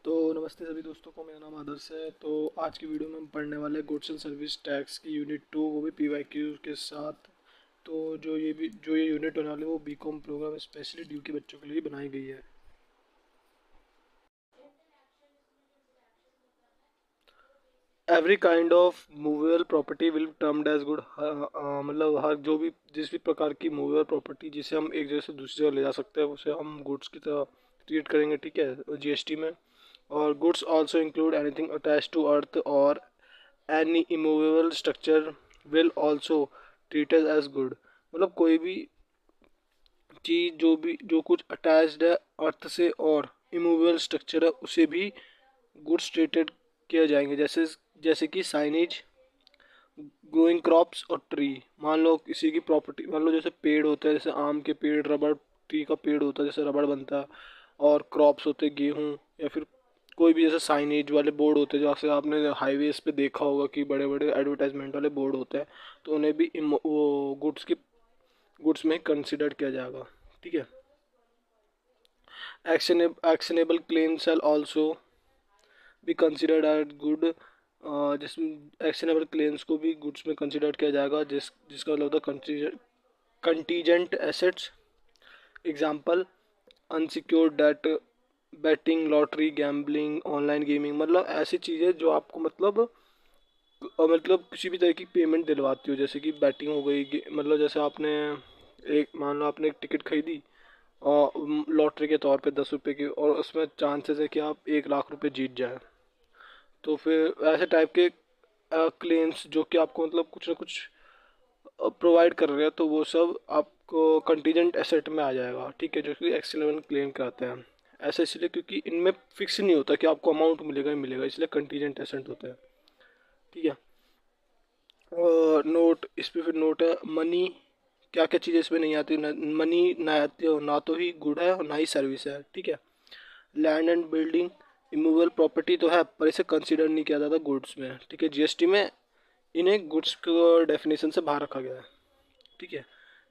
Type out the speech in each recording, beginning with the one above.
तो नमस्ते सभी दोस्तों को, मेरा नाम आदर्श है। तो आज की वीडियो में हम पढ़ने वाले हैं गुड्स एंड सर्विस टैक्स की यूनिट 2, वो भी पीवाईक्यू के साथ। तो जो ये यूनिट होने वाली है वो बीकॉम प्रोग्राम स्पेशली ड्यू के बच्चों के लिए बनाई गई है। Every kind of movable property will termed as good. मतलब हर जो भी जिस भी प्रकार की मूवेबल प्रॉपर्टी जिसे हम एक जगह से दूसरी जगह ले जा सकते हैं उसे हम गुड्स की तरह ट्रीट करेंगे, ठीक है, जीएसटी में। और goods also include anything attach to earth और any immovable structure will also treated as good. मतलब कोई भी चीज़ जो कुछ अटैच्ड है अर्थ से और इमूवेबल स्ट्रक्चर है उसे भी गुड्स ट्रीटेड किया जाएंगे। जैसे कि साइनेज, ग्रोइंग क्रॉप्स और ट्री। मान लो किसी की प्रॉपर्टी, मान लो जैसे पेड़ होते हैं, जैसे आम के पेड़, रबड़ ट्री का पेड़ होता है जैसे रबड़ बनता है, और क्रॉप्स होते हैं गेहूँ, या फिर कोई भी जैसे साइनेज वाले बोर्ड होते हैं जैसे आपने हाईवेज पे देखा होगा कि बड़े बड़े एडवर्टाइजमेंट वाले बोर्ड होते हैं, तो उन्हें भी वो गुड्स में कंसिडर किया जाएगा, ठीक है। एक्शनेबल क्लेम शैल ऑल्सो भी कंसिडर्ड एज गुड। जिसमें एक्शनेबल क्लेम्स को भी गुड्स में कंसिडर किया जाएगा, जिसका मतलब होता है contingent assets. Example unsecured debt, betting, lottery, gambling, online gaming. मतलब ऐसी चीज़ें जो आपको मतलब किसी भी तरह की पेमेंट दिलवाती हो, जैसे कि बैटिंग हो गई, मतलब जैसे आपने एक मान लो आपने एक टिकट खरीदी और लॉटरी के तौर पे 10 रुपए की, और उसमें चांसेस है कि आप 1 लाख रुपए जीत जाए। तो फिर ऐसे टाइप के क्लेम्स जो कि आपको मतलब कुछ ना कुछ प्रोवाइड कर रहे हैं, तो वो सब आपको कंटीजेंट एसेट में आ जाएगा, ठीक है, जो कि एक्सीलेंट क्लेम कहते हैं। ऐसा इसलिए क्योंकि इनमें फिक्स नहीं होता कि आपको अमाउंट मिलेगा ही मिलेगा, इसलिए कंटीजेंट एसेट होता है, ठीक है। और नोट, इस पे फिर नोट है मनी। क्या क्या चीज़ें इसमें नहीं आती, मनी ना आती हो, ना तो ही गुड है और ना ही सर्विस है, ठीक है। Land and building, immovable property तो है पर इसे कंसीडर नहीं किया जाता गुड्स में, ठीक है। जीएसटी में इन्हें गुड्स को डेफिनेशन से बाहर रखा गया है, ठीक है।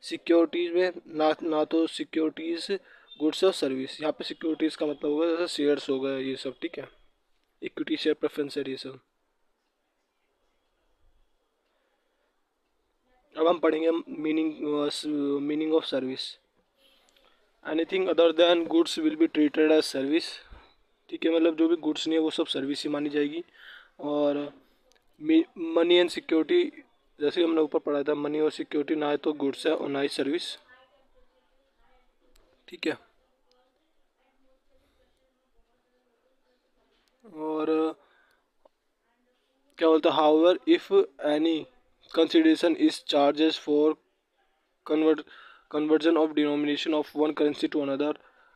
सिक्योरिटीज़ में ना तो सिक्योरिटीज़ गुड्स और सर्विस। यहाँ पे सिक्योरिटीज़ का मतलब होगा जैसे शेयर्स हो गए ये सब, ठीक है, इक्विटी शेयर प्रेफरेंस ये सब। अब हम पढ़ेंगे meaning of service. Anything other than goods will be treated as service, ठीक है। मतलब जो भी गुड्स नहीं है वो सब सर्विस ही मानी जाएगी। और मनी एंड सिक्योरिटी, जैसे हमने ऊपर पढ़ा था, मनी और सिक्योरिटी ना तो गुड्स है और ना ही सर्विस, ठीक है। और क्या बोलते हैं, however if any consideration is charges for convert conversion of denomination of one currency to another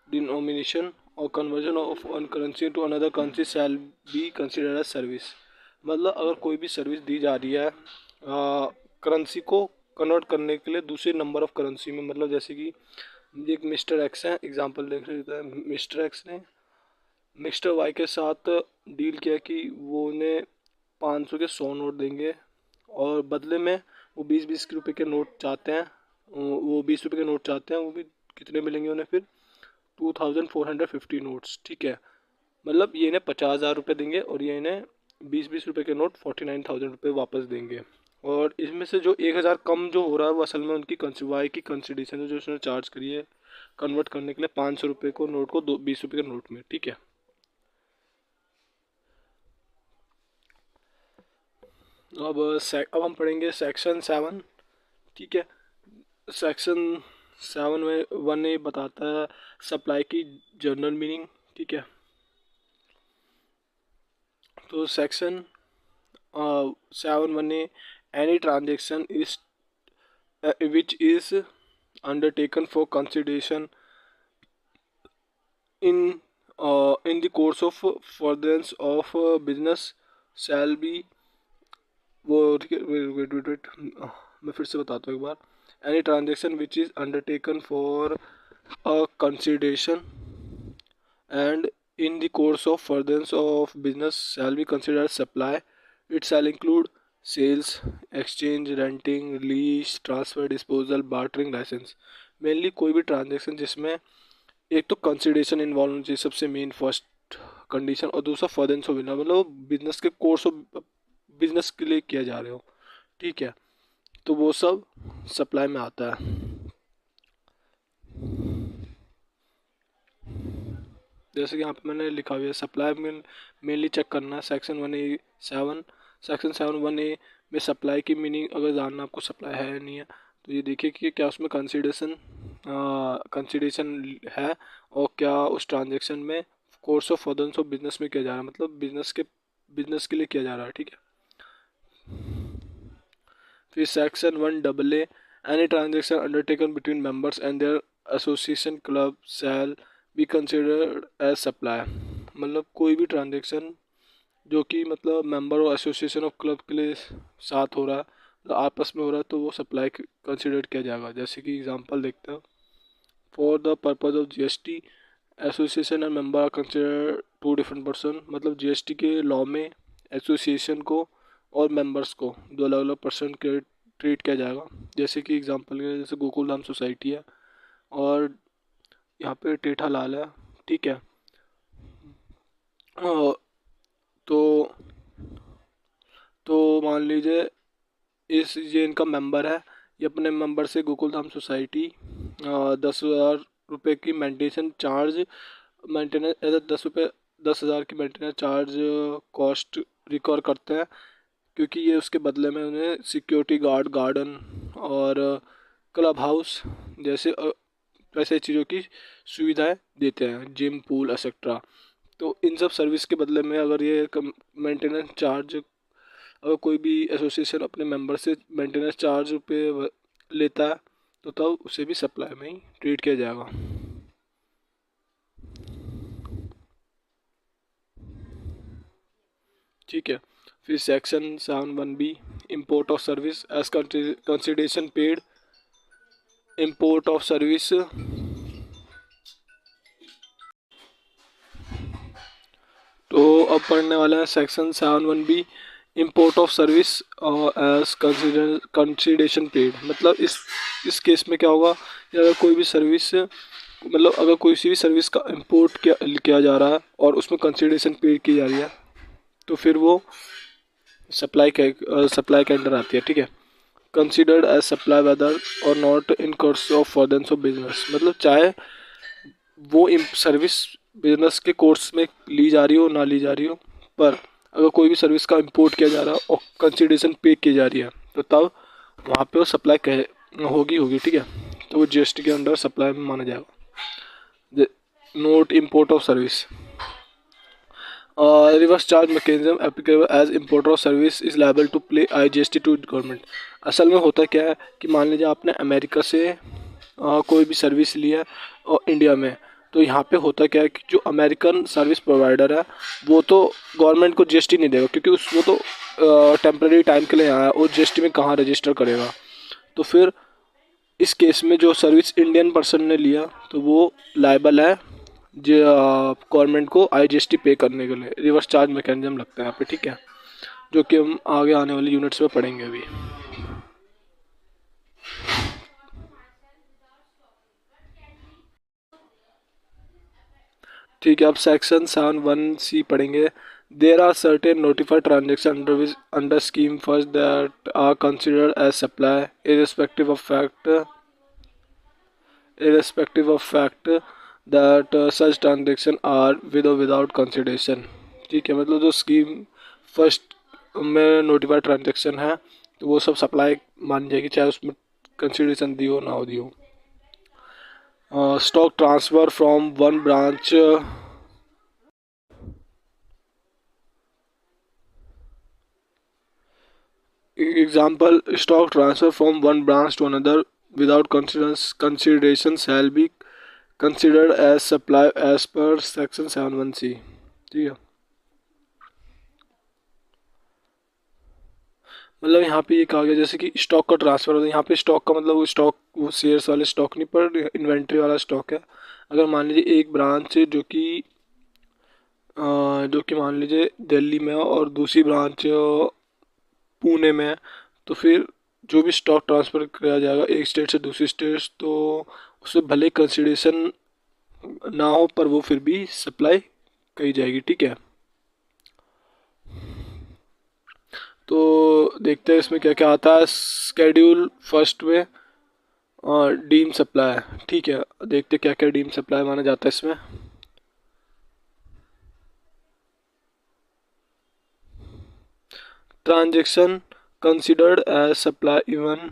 denomination or conversion of one currency to another currency shall be considered as service। मतलब अगर कोई भी सर्विस दी जा रही है currency को convert करने के लिए दूसरे नंबर ऑफ करेंसी में, मतलब जैसे कि एक मिस्टर एक्स है, एग्जांपल देख लेते हैं। मिस्टर एक्स ने मिस्टर वाई के साथ डील किया कि वो उन्हें 500 के 100 नोट देंगे, और बदले में वो 20-20 रुपए के नोट चाहते हैं। वो 20 रुपए के नोट चाहते हैं, वो भी कितने मिलेंगे उन्हें फिर, 2450 नोट्स, ठीक है। मतलब ये इन्हें 50,000 रुपये देंगे और ये इन्हें 20-20 रुपए के नोट 49,000 रुपये वापस देंगे। और इसमें से जो 1,000 कम जो हो रहा है वो असल में उनकी वाई की कंसिडरेशन है, जो उसने चार्ज करी है कन्वर्ट करने के लिए 500 रुपये को नोट को 20 रुपये के नोट में, ठीक है। अब हम पढ़ेंगे सेक्शन 7, ठीक है। सेक्शन 7 में 1 ये बताता है सप्लाई की जनरल मीनिंग, ठीक है। तो section 7(1) any transaction is which is undertaken for consideration in in the course of furtherance of business shall be, वो ठीक है, वेट मैं फिर से बताता हूँ एक बार। Any transaction which is undertaken for a consideration and in the course of furtherance of business shall be considered supply. It shall include sales, exchange, renting, release, transfer, disposal, bartering, license। Mainly कोई भी transaction जिसमें एक तो consideration involve होनी चाहिए, सबसे main first condition, और दूसरा फर्दरेंस ऑफ बिजनेस, मतलब बिजनेस के कोर्स ऑफ बिजनेस के लिए किया जा रहे हो, ठीक है, तो वो सब सप्लाई में आता है। जैसे कि यहाँ पे मैंने लिखा हुआ है सप्लाई में मेनली चेक करना है सेक्शन 7(1)(a) में सप्लाई की मीनिंग अगर जानना आपको सप्लाई है या नहीं है, तो ये देखिए कि क्या उसमें कंसिडरेशन है, और क्या उस ट्रांजेक्शन में course of furtherance of business में किया जा रहा है, मतलब बिजनेस के लिए किया जा रहा है, ठीक है। फिर section 1(a) any transaction undertaken between members and their association club shall be considered as supply, मतलब कोई भी ट्रांजेक्शन जो कि मतलब मेंबर और एसोसिएशन ऑफ क्लब के लिए साथ हो रहा है, मतलब आपस में हो रहा है, तो वो सप्लाई कंसिडर किया जाएगा। जैसे कि एग्जांपल देखते हैं, for the purpose of GST association and member are consider two different person, मतलब जीएसटी के लॉ में एसोसिएशन को और मेंबर्स को दो अलग अलग पर्सन के ट्रीट किया जाएगा। जैसे कि एग्जांपल के जैसे गोकुल धाम सोसाइटी है और यहाँ पे टेठा लाल है, ठीक है। तो मान लीजिए ये इनका मेंबर है, ये अपने मेंबर से गोकुल धाम सोसाइटी 10,000 रुपये की मेंटेनेंस 10,000 की मेंटेनेंस चार्ज कॉस्ट रिकवर करते हैं, क्योंकि ये उसके बदले में उन्हें सिक्योरिटी गार्ड, गार्डन और क्लब हाउस जैसे वैसे चीज़ों की सुविधाएं देते हैं, जिम, पूल एक्सेट्रा। तो इन सब सर्विस के बदले में अगर ये मेंटेनेंस चार्ज, अगर कोई भी एसोसिएशन अपने मेंबर से मेंटेनेंस चार्ज पे लेता है, तो तब उसे भी सप्लाई में ही ट्रीट किया जाएगा। ठीक है। फिर section 7(1)(b) import of service as consideration paid, import of service तो अब पढ़ने वाला है section 7(1)(b) import of service as consideration paid, मतलब इस केस में क्या होगा कि अगर कोई भी सर्विस, मतलब अगर कोई सी भी सर्विस का इम्पोर्ट किया जा रहा है और उसमें कंसिडरेशन पेड की जा रही है, तो फिर वो सप्लाई के अंडर आती है, ठीक है। कंसिडर्ड एज सप्लाई वेदर और not in course of furtherance of business, मतलब चाहे वो सर्विस बिजनेस के कोर्स में ली जा रही हो ना ली जा रही हो, पर अगर कोई भी सर्विस का इंपोर्ट किया जा रहा है और कंसिडरेशन पे की जा रही है, तो तब वहाँ पे वो सप्लाई होगी, ठीक है। तो वो जीएसटी के अंडर सप्लाई में माना जाएगा। Note import of service reverse charge mechanism applicable as importer of service is liable to play IGST to government. असल में होता क्या है कि मान लीजिए आपने अमेरिका से कोई भी सर्विस ली है और इंडिया में, तो यहाँ पे होता क्या है कि जो अमेरिकन सर्विस प्रोवाइडर है वो तो गवर्नमेंट को जीएसटी नहीं देगा, क्योंकि वो तो टेम्प्रेरी टाइम के लिए आया है, और जीएसटी में कहाँ रजिस्टर करेगा। तो फिर इस केस में जो सर्विस इंडियन पर्सन ने लिया तो वो लायबल है जो गवर्नमेंट को IGST पे करने के लिए। रिवर्स चार्ज मैकेनिज्म लगता है यहाँ पे, ठीक है, जो कि हम आगे आने वाली यूनिट्स में पढ़ेंगे अभी। ठीक है, अब सेक्शन 7(1)(c) पढ़ेंगे। There are certain notified transaction under scheme first that are considered as supply irrespective of fact that such transaction are with or without consideration। ठीक है, मतलब जो स्कीम फर्स्ट में नोटिफाइड ट्रांजेक्शन है तो वो सब सप्लाई मानी जाएगी, चाहे उसमें कंसिडरेशन दी हो ना हो दी हो। Stock transfer from one branch example stock transfer from one branch to another without consideration shall be considered as supply as per section 7(1)(c)। ठीक है, मतलब यहाँ पे ये कहा गया जैसे कि स्टॉक का ट्रांसफ़र होता है। यहाँ पे स्टॉक का मतलब वो स्टॉक, वो शेयर्स वाले स्टॉक नहीं, पर इन्वेंट्री वाला स्टॉक है। अगर मान लीजिए एक ब्रांच जो कि मान लीजिए दिल्ली में है और दूसरी ब्रांच पुणे में है, तो फिर जो भी स्टॉक ट्रांसफ़र किया जाएगा एक स्टेट से दूसरी स्टेट, तो उससे भले कंसिडरेशन ना हो पर वो फिर भी सप्लाई कही जाएगी। ठीक है, तो देखते हैं इसमें क्या क्या आता है। स्केड्यूल फर्स्ट में डीम सप्लाई, ठीक है, देखते क्या क्या डीम सप्लाई माना जाता है इसमें। Transaction considered as supply even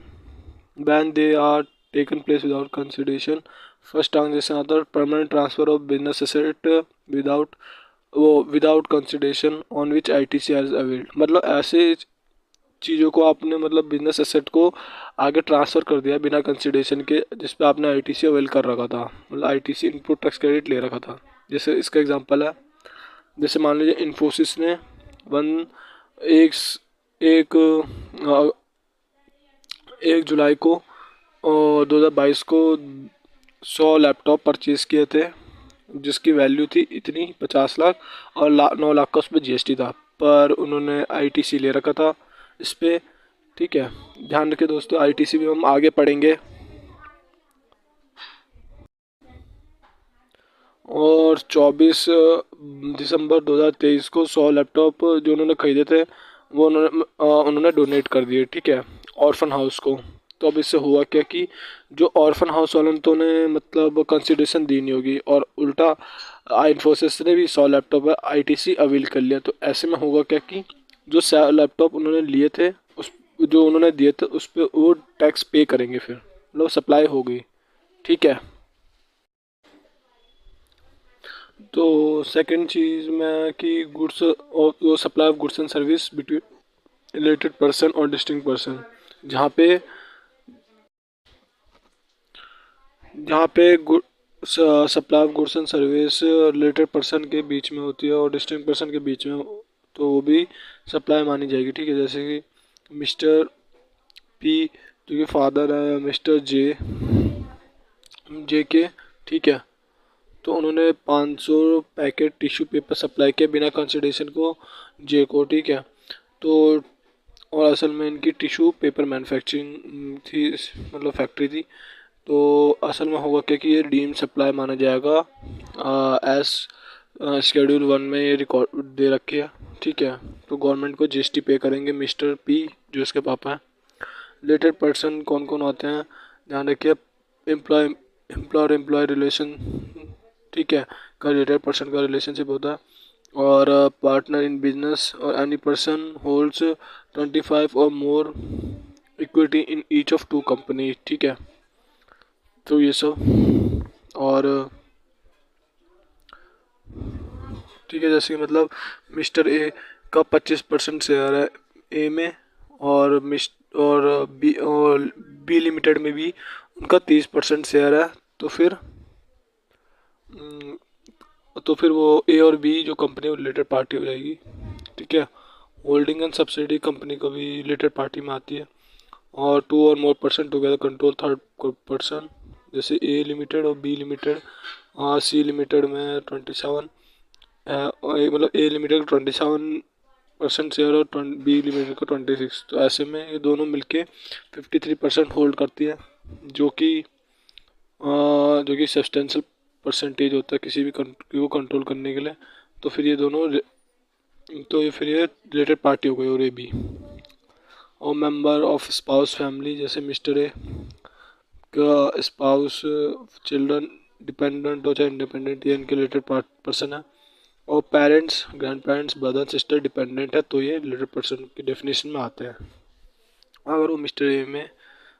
when they are taken place without consideration। First transaction आता है permanent transfer of business asset without consideration on which ITC has availed. मतलब ऐसे चीज़ों को आपने मतलब बिजनेस एसेट को आगे ट्रांसफ़र कर दिया बिना कंसिडरेशन के, जिस पे आपने आईटीसी अवेल कर रखा था, मतलब आईटीसी इनपुट टैक्स क्रेडिट ले रखा था। जैसे इसका एग्जांपल है, जैसे मान लीजिए इन्फोसिस ने वन एक एक 1 जुलाई को 2022 को 100 लैपटॉप परचेज़ किए थे, जिसकी वैल्यू थी इतनी 50 लाख, और 9 लाख का उस पर जीएसटी था, पर उन्होंने आईटीसी ले रखा था इस पर। ठीक है, ध्यान रखिए दोस्तों, आईटीसी भी हम आगे पढ़ेंगे। और 24 दिसंबर 2023 को 100 लैपटॉप जो उन्होंने खरीदे थे वो उन्होंने डोनेट कर दिए। ठीक है, ऑर्फन हाउस को। तो अब इससे हुआ क्या कि जो ऑर्फन हाउस वालों ने तो उन्हें मतलब कंसिडरेशन दी नहीं होगी, और उल्टा इन्फोसिस ने भी 100 लैपटॉप आईटीसी अवेल कर लिया। तो ऐसे में होगा क्या कि जो 100 लैपटॉप उन्होंने लिए थे, उस जो उन्होंने दिए थे उस पर वो टैक्स पे करेंगे, फिर मतलब सप्लाई हो गई। ठीक है, तो सेकंड चीज़ में कि गुड्स और supply of goods and service between related person और डिस्टिंक्ट पर्सन, जहाँ पे जहाँ पे supply of goods and service related person के बीच में होती है और डिस्टिंक्ट पर्सन के बीच में, तो वो भी सप्लाई मानी जाएगी। ठीक है, जैसे कि मिस्टर पी जो कि फादर है मिस्टर जे के, ठीक है, तो उन्होंने 500 पैकेट टिश्यू पेपर सप्लाई किया बिना कंसिडरेशन को जे को। ठीक है, तो और असल में इनकी टिश्यू पेपर मैन्युफैक्चरिंग थी, मतलब फैक्ट्री थी। तो असल में होगा क्या कि ये डीम सप्लाई माना जाएगा एज शेड्यूल 1 में ये रिकॉर्ड दे रखी है। ठीक है, तो गवर्नमेंट को जीएसटी पे करेंगे मिस्टर पी जो इसके पापा हैं। रिलेटेड पर्सन कौन कौन होते हैं, ध्यान रखिए, एम्प्लॉयर एम्प्लॉय रिलेशन, ठीक है, का रिलेटेड पर्सन का रिलेशनशिप होता है, और पार्टनर इन बिजनेस, और एनी पर्सन होल्ड्स 25 और more equity in each of 2 company. ठीक है, तो ये सब, और ठीक है, जैसे कि मतलब मिस्टर ए का 25% शेयर है ए में, और बी लिमिटेड में भी उनका 30% शेयर है। तो फिर वो ए और बी जो कंपनी वो रिलेटेड पार्टी हो जाएगी। ठीक है, होल्डिंग एंड सब्सिडी कंपनी को भी रिलेटेड पार्टी में आती है, और 2 और more person together control third person, जैसे ए लिमिटेड और बी लिमिटेड। सी लिमिटेड में 27 मतलब ए लिमिटेड 27% शेयर और बी लिमिटेड का 26। तो ऐसे में ये दोनों मिलके 53% होल्ड करती है, जो कि सब्सटेंशियल परसेंटेज होता है किसी भी कंट्री को कंट्रोल करने के लिए। तो फिर ये दोनों फिर ये रिलेटेड पार्टी हो गई, और ये भी। और मेंबर ऑफ स्पाउस फैमिली, जैसे मिस्टर ए का स्पाउस, चिल्ड्रन डिपेंडेंट हो चाहे इंडिपेंडेंट, ये इनके रिलेटेड पर्सन है। और parents, grand parents, brother sister dependent है, तो ये रिलेटेड पर्सन की डेफिनेशन में आते हैं अगर वो मिस्टर ए में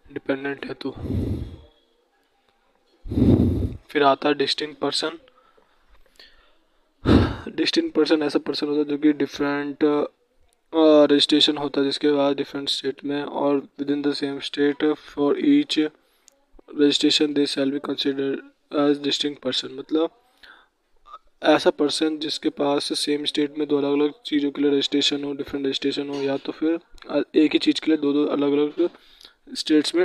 डिपेंडेंट है तो। फिर आता है डिस्टिंक्ट पर्सन। डिस्टिंक्ट पर्सन ऐसा पर्सन होता है जो कि डिफरेंट रजिस्ट्रेशन होता है जिसके बाद डिफरेंट स्टेट में, और within the same state for each registration they shall be considered as distinct person. मतलब ऐसा पर्सन जिसके पास सेम स्टेट में 2 अलग अलग चीज़ों के लिए रजिस्ट्रेशन हो, डिफरेंट रजिस्ट्रेशन हो, या तो फिर एक ही चीज़ के लिए 2 अलग अलग स्टेट्स में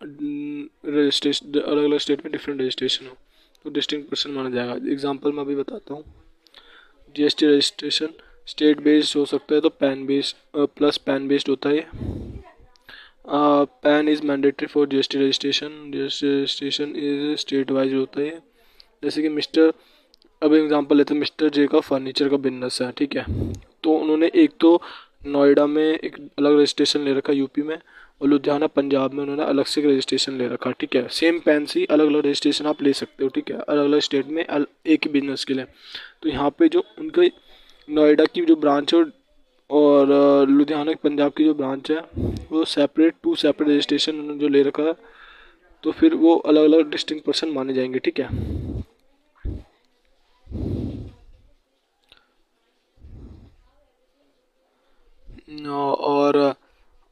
रजिस्ट्रेशन, अलग अलग स्टेट में डिफरेंट रजिस्ट्रेशन हो, तो डिस्टिंक्ट पर्सन माना जाएगा। एग्जांपल मैं अभी बताता हूँ। जीएसटी रजिस्ट्रेशन स्टेट बेस्ड हो सकता है, तो pan based plus pan based होता है। Pan is mandatory for GST registration, GST registration is state wise होता है। जैसे कि मिस्टर अब एग्जांपल लेते हैं, मिस्टर जे का फर्नीचर का बिजनेस है, ठीक है। तो उन्होंने एक तो नोएडा में एक अलग रजिस्ट्रेशन ले रखा यूपी में, और लुधियाना पंजाब में उन्होंने अलग से रजिस्ट्रेशन ले रखा, ठीक है। सेम पेंसी अलग अलग रजिस्ट्रेशन आप ले सकते हो, ठीक है, अलग अलग स्टेट में एक ही बिजनेस के लिए। तो यहाँ पे जो उनके नोएडा की जो ब्रांच है और लुधियाना पंजाब की जो ब्रांच है, वो सेपरेट टू सेपरेट रजिस्ट्रेशन उन्होंने जो ले रखा है, तो फिर वो अलग अलग डिस्टिंक्ट पर्सन माने जाएंगे, ठीक है। और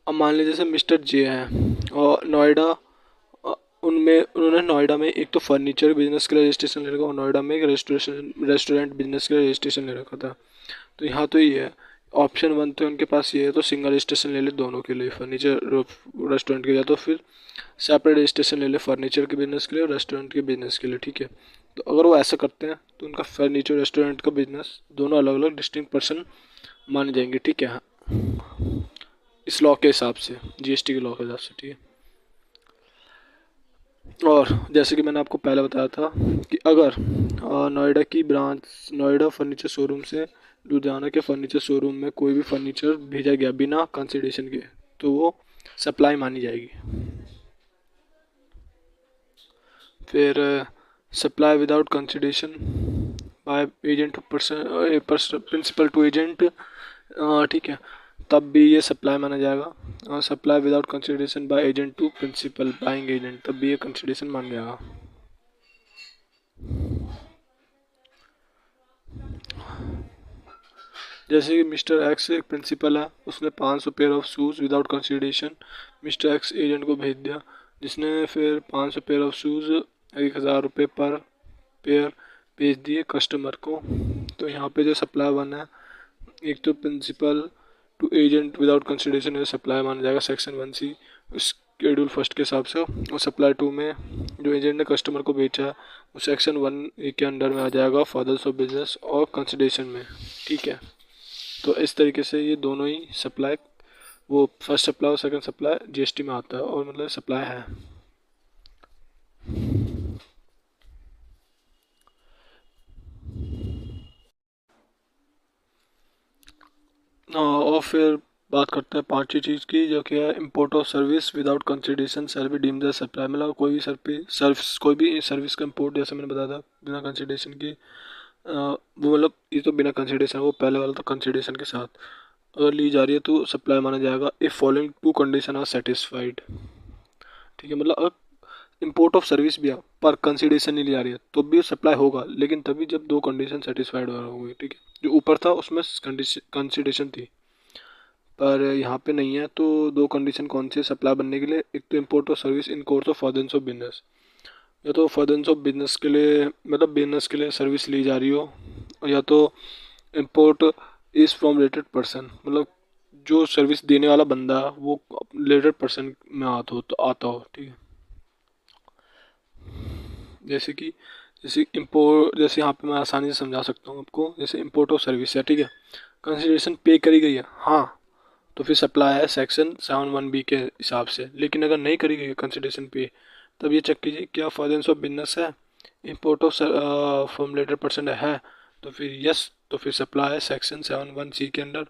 अब मान लीजिए जैसे मिस्टर जे हैं और नोएडा, उनमें उन्होंने नोएडा में एक तो फर्नीचर बिजनेस के लिए रजिस्ट्रेशन ले रखा और नोएडा में एक रेस्टोरेंट बिजनेस के लिए रजिस्ट्रेशन ले रखा था। तो यहाँ तो ये है, ऑप्शन वन तो उनके पास ये है, तो सिंगल रजिस्ट्रेशन ले ले दोनों के लिए, फर्नीचर रेस्टोरेंट के लिए, तो फिर सेपरेट रजिस्ट्रेशन ले ले फर्नीचर के बिजनेस के लिए और रेस्टोरेंट के बिजनेस के लिए, ठीक है। तो अगर वो ऐसा करते हैं तो उनका फर्नीचर रेस्टोरेंट का बिजनेस दोनों अलग अलग डिस्टिंक्ट पर्सन माने जाएंगे, ठीक है, इस लॉ के हिसाब से, जीएसटी के लॉ के हिसाब से, ठीक है। और जैसे कि मैंने आपको पहले बताया था कि अगर नोएडा की ब्रांच नोएडा फर्नीचर शोरूम से लुधियाना के फर्नीचर शोरूम में कोई भी फर्नीचर भेजा गया बिना कंसिडरेशन के, तो वो सप्लाई मानी जाएगी। फिर supply without consideration by agent principal to agent, ठीक है, तब भी ये सप्लाई माना जाएगा। और supply without consideration by agent to principal buying agent, तब भी ये कंसिडरेशन मान जाएगा। जैसे कि मिस्टर एक्स एक प्रिंसिपल है, उसने 500 pair of shoes without consideration mister x agent को भेज दिया, जिसने फिर 500 पेयर ऑफ शूज़ 1000 रुपये पर पेयर भेज दिए कस्टमर को। तो यहाँ पे जो सप्लाई वन है, एक तो principal to agent without consideration supply माना जाएगा सेक्शन 1C शेड्यूल फर्स्ट के हिसाब से, और सप्लाई 2 में जो एजेंट ने कस्टमर को बेचा है वो सेक्शन 1A के अंडर में आ जाएगा फादर्स ऑफ बिजनेस और कंसिडरेशन में, ठीक है। तो इस तरीके से ये दोनों ही सप्लाई, वो फर्स्ट सप्लाई और सेकंड सप्लाई जीएसटी में आता है, और मतलब सप्लाई है। और फिर बात करते हैं पांचवी चीज़ की, जो कि है import of service without consideration shall be deemed as supply. मतलब कोई भी सर्विस का इम्पोर्ट, जैसे मैंने बताया था, बिना कंसिडरेशन के, वो मतलब ये तो बिना कंसिडरेशन, वो पहले वाला तो कंसिडरेशन के साथ अगर ली जा रही है तो सप्लाई माना जाएगा if following two condition are satisfied, ठीक है। मतलब अगर इम्पोर्ट ऑफ सर्विस भी है पर कंसिडरेशन नहीं ली जा रही है तो भी सप्लाई होगा, लेकिन तभी जब दो कंडीशन सेटिस्फाइड होगी, ठीक है। जो ऊपर था उसमें कंसिडरेशन थी, पर यहाँ पे नहीं है। तो दो कंडीशन कौन सी है सप्लाई बनने के लिए, एक तो import of service in course of furtherance of business, या तो फर्दरेंस ऑफ बिजनेस के लिए, मतलब बिजनेस के लिए सर्विस ली जा रही हो, या तो import is from related person, मतलब जो सर्विस देने वाला बंदा वो रिलेटेड पर्सन में आता हो, ठीक है। जैसे कि इम्पोर्ट, जैसे यहाँ पे मैं आसानी से समझा सकता हूँ आपको, जैसे इम्पोर्ट ऑफ सर्विस है, ठीक है, कंसिडरेशन पे करी गई है, हाँ, तो फिर सप्लाई है सेक्शन 7(1)B के हिसाब से। लेकिन अगर नहीं करी गई कंसिडरेशन पे, तब ये चेक कीजिए क्या फर्दरेंस ऑफ बिजनेस है, import of from related person है, तो फिर यस, तो फिर सप्लाई है सेक्शन 7(1)C के अंडर।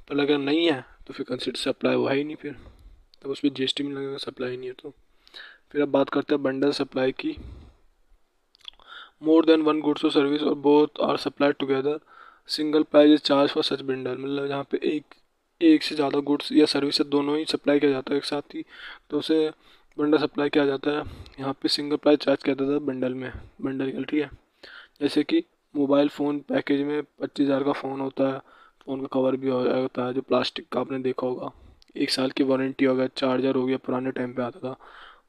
पर अगर नहीं है तो फिर कंसिडर सप्लाई हुआ ही नहीं, फिर तब उस पर जीएसटी में लगेगा, सप्लाई नहीं है तो। फिर अब बात करते हैं बंडल सप्लाई की। मोर देन वन गुड्स और सर्विस और both are supplied together, single price is charge for such bundle. मतलब यहाँ पे एक से ज़्यादा गुड्स या सर्विस दोनों ही सप्लाई किया जाता है एक साथ ही, तो उसे बंडल सप्लाई किया जाता है। यहाँ पे सिंगल प्राइस चार्ज किया जाता है बंडल का, ठीक है। जैसे कि मोबाइल फ़ोन पैकेज में 25,000 का फ़ोन होता है, फ़ोन का कवर भी होता है जो प्लास्टिक का, आपने देखा होगा, 1 साल की वारंटी हो गया, चार्जर हो गया, पुराने टाइम पे आता था,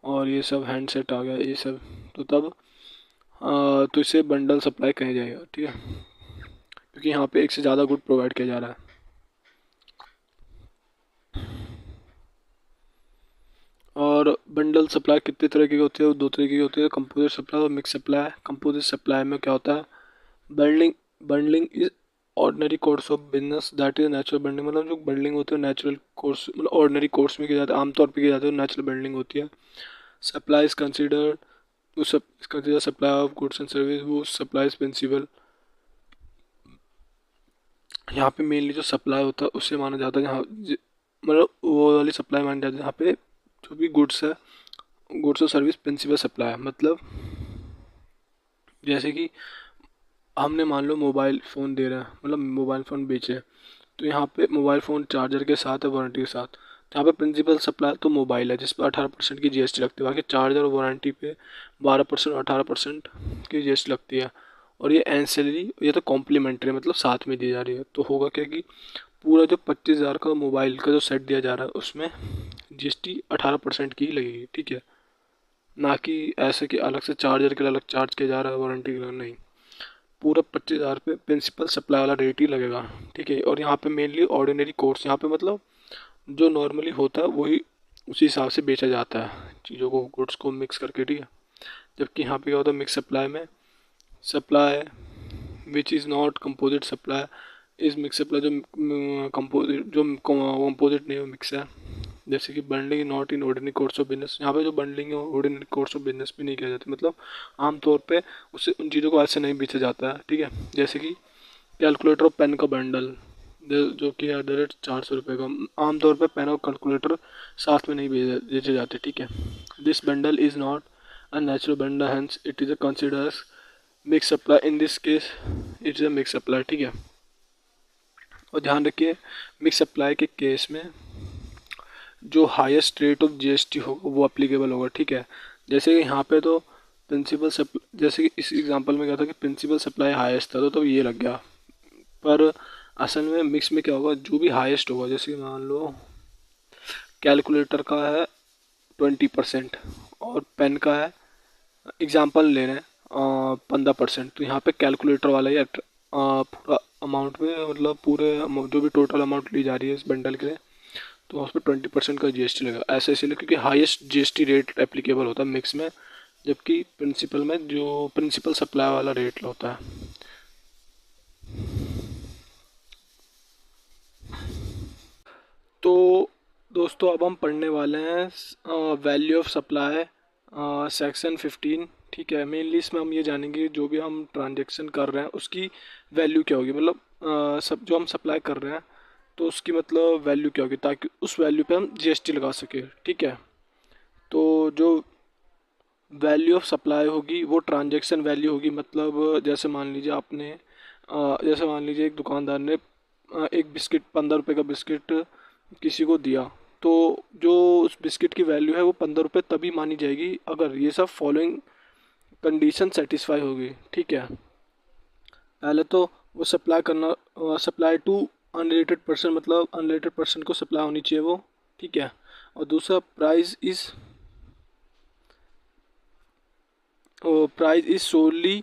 और ये सब हैंडसेट आ गया, ये सब, तो तब तो इसे बंडल सप्लाई कहा जाएगा, ठीक है, क्योंकि यहाँ पे एक से ज़्यादा गुड प्रोवाइड किया जा रहा है। और बंडल सप्लाई कितने तरह की होती है, वो 2 तरीके की होती है, कंपोजिट सप्लाई और मिक्स सप्लाई। कंपोजिट सप्लाई में क्या होता है, bundling bundling is ordinary course of business that is natural bundling. मतलब जो बंडलिंग होती है नेचुरल कोर्स, मतलब ऑर्डिनरी कोर्स में किया जाता है, आमतौर पर किया जाता है, नेचुरल बंडलिंग होती है। Supply is consider supply of goods and service, वो सप्लाई इज प्रिंसिपल, यहाँ पे मेनली जो सप्लाई होता है उससे माना जाता है, यहाँ मतलब वो वाली सप्लाई मानी जाती है यहाँ पे जो भी गुड्स है, गुड्स और सर्विस प्रिंसिपल सप्लाई है। मतलब जैसे कि हमने मान लो मोबाइल फ़ोन दे रहे हैं, मतलब मोबाइल फ़ोन बेचे, तो यहाँ पे मोबाइल फ़ोन चार्जर के साथ है, वारंटी के साथ, तो यहाँ पे प्रिंसिपल सप्लाई तो मोबाइल है जिस पर 18% की जीएसटी लगती है, बाकी चार्जर और वारंटी पे 12% और 18% की जीएसटी लगती है। और ये एंसेलरी, ये तो कॉम्प्लीमेंट्री मतलब साथ में दी जा रही है। तो होगा क्या कि पूरा जो 25,000 का मोबाइल का जो सेट दिया जा रहा है उसमें जीएसटी 18% की ही लगेगी, ठीक है, ना कि ऐसे कि अलग से चार्जर के लिए अलग चार्ज किया जा रहा है, वारंटी के लिए नहीं। पूरा 25,000 पे प्रिंसिपल सप्लाई वाला रेट ही लगेगा, ठीक है। और यहाँ पे मेनली ऑर्डिनरी कोर्स, यहाँ पे मतलब जो नॉर्मली होता है वही उसी हिसाब से बेचा जाता है चीज़ों को, गुड्स को मिक्स करके, ठीक है। जबकि यहाँ पे क्या होता है, मिक्स सप्लाई में supply which is not composite supply is mix supply, जो कंपोजिट नहीं, मिक्स है। जैसे कि bundling not in ordinary course of business, यहाँ पे जो बंडलिंग है ऑर्डिनरी कोर्स ऑफ बिजनेस भी नहीं किया जाता, मतलब आमतौर पे उससे उन चीज़ों को ऐसे नहीं बेचा जाता है, ठीक है। जैसे कि कैलकुलेटर और पेन का बंडल जो कि एट द रेट 400 रुपये का, आमतौर पे पेन और कैलकुलेटर साथ में नहीं बेचे जाते, ठीक है। This bundle is not a natural bundle, hence it is a considers mix supply, in this case it is a mix supply, ठीक है। और ध्यान रखिए मिक्स सप्लाई के केस में जो हाईएस्ट रेट ऑफ जीएसटी होगा वो अप्लीकेबल होगा, ठीक है। जैसे कि यहाँ पे तो प्रिंसिपल सप्लाई, जैसे कि इस एग्जांपल में क्या था कि प्रिंसिपल सप्लाई हाईएस्ट था तो ये लग गया, पर असल में मिक्स में क्या होगा, जो भी हाईएस्ट होगा, जैसे कि मान लो कैलकुलेटर का है 20% और पेन का है, एग्जांपल ले रहे हैं 15%, तो यहाँ पे कैलकुलेटर वाला ही पूरा अमाउंट में, मतलब पूरे जो भी टोटल अमाउंट ली जा रही है इस बंडल के लिए, तो उस पर 20% का जीएसटी लगेगा। ऐसा इसलिए क्योंकि हाईएस्ट जीएसटी रेट एप्लीकेबल होता है मिक्स में, जबकि प्रिंसिपल में जो प्रिंसिपल सप्लाई वाला रेट होता है। तो दोस्तों अब हम पढ़ने वाले हैं वैल्यू ऑफ सप्लाई सेक्शन 15, ठीक है। मेनली इसमें हम ये जानेंगे जो भी हम ट्रांजेक्शन कर रहे हैं उसकी वैल्यू क्या होगी, मतलब सब जो हम सप्लाई कर रहे हैं तो उसकी मतलब वैल्यू क्या होगी, ताकि उस वैल्यू पे हम जीएसटी लगा सके, ठीक है। तो जो वैल्यू ऑफ सप्लाई होगी वो ट्रांजैक्शन वैल्यू होगी, मतलब जैसे मान लीजिए आपने जैसे मान लीजिए एक दुकानदार ने एक बिस्किट 15 रुपये का बिस्किट किसी को दिया, तो जो उस बिस्किट की वैल्यू है वो 15 रुपये तभी मानी जाएगी अगर ये सब फॉलोइंग कंडीशन सेटिस्फाई होगी, ठीक है। पहले तो वो सप्लाई करना, सप्लाई टू अनरिलेटेड पर्सन, मतलब अनरिलेटेड पर्सन को सप्लाई होनी चाहिए वो, ठीक है। और दूसरा price is solely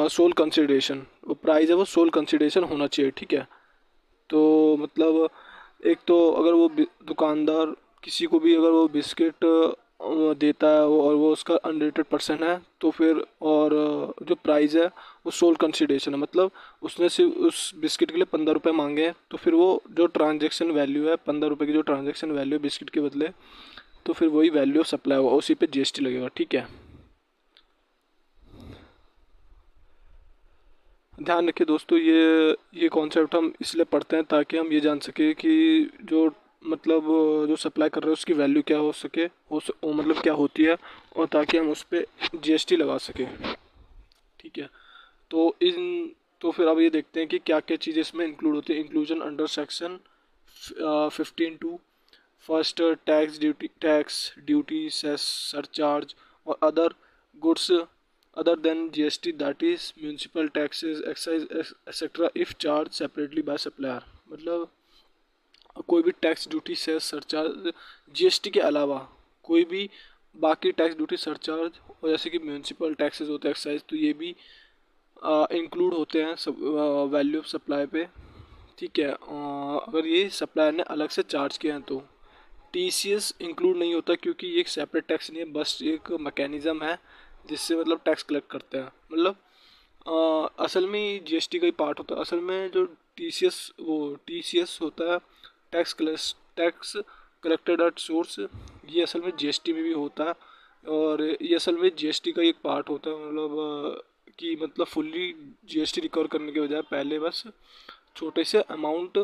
sole consideration, वो प्राइस है वो सोल कंसिडरेशन होना चाहिए, ठीक है। तो मतलब एक तो अगर वो दुकानदार किसी को भी अगर वो बिस्किट देता है और वो उसका अनरेटेड पर्सन है तो फिर, और जो प्राइस है वो सोल कंसिडरेशन है, मतलब उसने सिर्फ उस बिस्किट के लिए 15 रुपये मांगे हैं, तो फिर वो जो ट्रांजेक्शन वैल्यू है 15 रुपये की, जो ट्रांजेक्शन वैल्यू है बिस्किट के बदले, तो फिर वही वैल्यू ऑफ सप्लाई होगा, उसी पे जीएसटी लगेगा, ठीक है। ध्यान रखिए दोस्तों, ये कॉन्सेप्ट हम इसलिए पढ़ते हैं ताकि हम ये जान सके कि जो मतलब जो सप्लाई कर रहे हैं उसकी वैल्यू क्या हो सके, वो मतलब क्या होती है, और ताकि हम उस पर जीएसटी लगा सकें, ठीक है। तो इन तो फिर अब ये देखते हैं कि क्या क्या चीज़ें इसमें इंक्लूड होती है। Inclusion under section 15(2), first tax duty cess surcharge और other goods other than GST, that is municipal taxes, excise, etc. if charged separately by supplier, मतलब कोई भी टैक्स ड्यूटी से सरचार्ज जीएसटी के अलावा कोई भी बाकी टैक्स ड्यूटी सरचार्ज, और जैसे कि म्यूनसिपल टैक्सेस होते हैं एक्साइज, तो ये भी इंक्लूड होते हैं सब वैल्यू ऑफ सप्लाई पे, ठीक है। अगर ये सप्लायर ने अलग से चार्ज किया है तो टीसीएस इंक्लूड नहीं होता क्योंकि ये एक सेपरेट टैक्स नहीं है, बस एक मैकेनिज़्म है जिससे मतलब टैक्स कलेक्ट करते हैं, मतलब असल में जीएसटी का ही पार्ट होता है। असल में जो टीसीएस होता है, टैक्स कलेक्टेड एट सोर्स, ये असल में जीएसटी में भी होता है, और ये असल में जीएसटी का ही एक पार्ट होता है, मतलब कि मतलब फुल्ली जीएसटी रिकवर करने के बजाय पहले बस छोटे से अमाउंट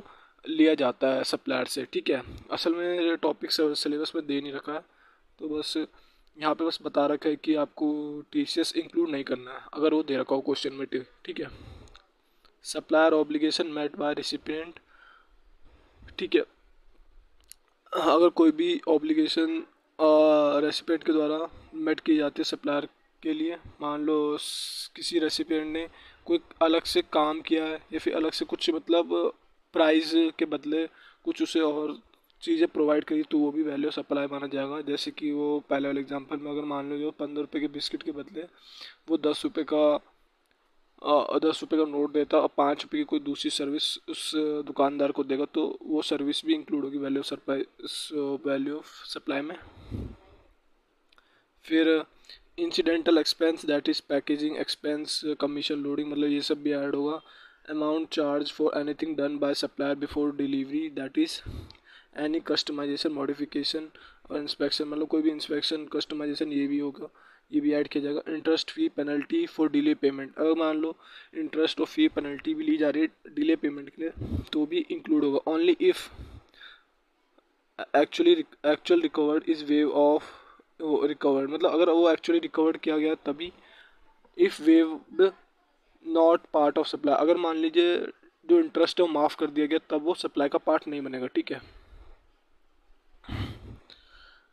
लिया जाता है सप्लायर से, ठीक है। असल में टॉपिक सिलेबस में दे नहीं रखा है, तो बस यहाँ पे बस बता रखा है कि आपको टीसीएस इंक्लूड नहीं करना है, अगर वो दे रखा हो क्वेश्चन में, ठीक है। Supplier obligation met by recipient, ठीक है। अगर कोई भी ऑब्लिगेशन रेसिपिएंट के द्वारा मेट की जाती है सप्लायर के लिए, मान लो किसी रेसिपिएंट ने कोई अलग से काम किया है या फिर अलग से कुछ मतलब प्राइस के बदले कुछ उसे और चीज़ें प्रोवाइड करी, तो वो भी वैल्यू सप्लाई माना जाएगा। जैसे कि वो पहले वाले एग्जांपल में अगर मान लो जो 15 रुपये के बिस्किट के बदले वो 10 रुपये का 10 रुपये का नोट देता और 5 रुपये की कोई दूसरी सर्विस उस दुकानदार को देगा, तो वो सर्विस भी इंक्लूड होगी वैल्यू ऑफ सप्लाई में। फिर incidental expense that is packaging expense, commission, loading, मतलब ये सब भी ऐड होगा। Amount charge for anything done by supplier before delivery, that is any customisation, modification और इंस्पेक्शन, मतलब कोई भी इंस्पेक्शन, कस्टमाइजेशन, ये भी होगा, ये भी ऐड किया जाएगा। Interest fee penalty for delay payment, अगर मान लो इंटरेस्ट और फी पेनल्टी भी ली जा रही है डिले पेमेंट के लिए, तो भी इंक्लूड होगा। Only if actual recovered is wave of recovered, मतलब अगर वो एक्चुअली रिकवर्ड किया गया तभी। If waived not part of supply, अगर मान लीजिए जो इंटरेस्ट है वो माफ़ कर दिया गया तब वो सप्लाई का पार्ट नहीं बनेगा, ठीक है।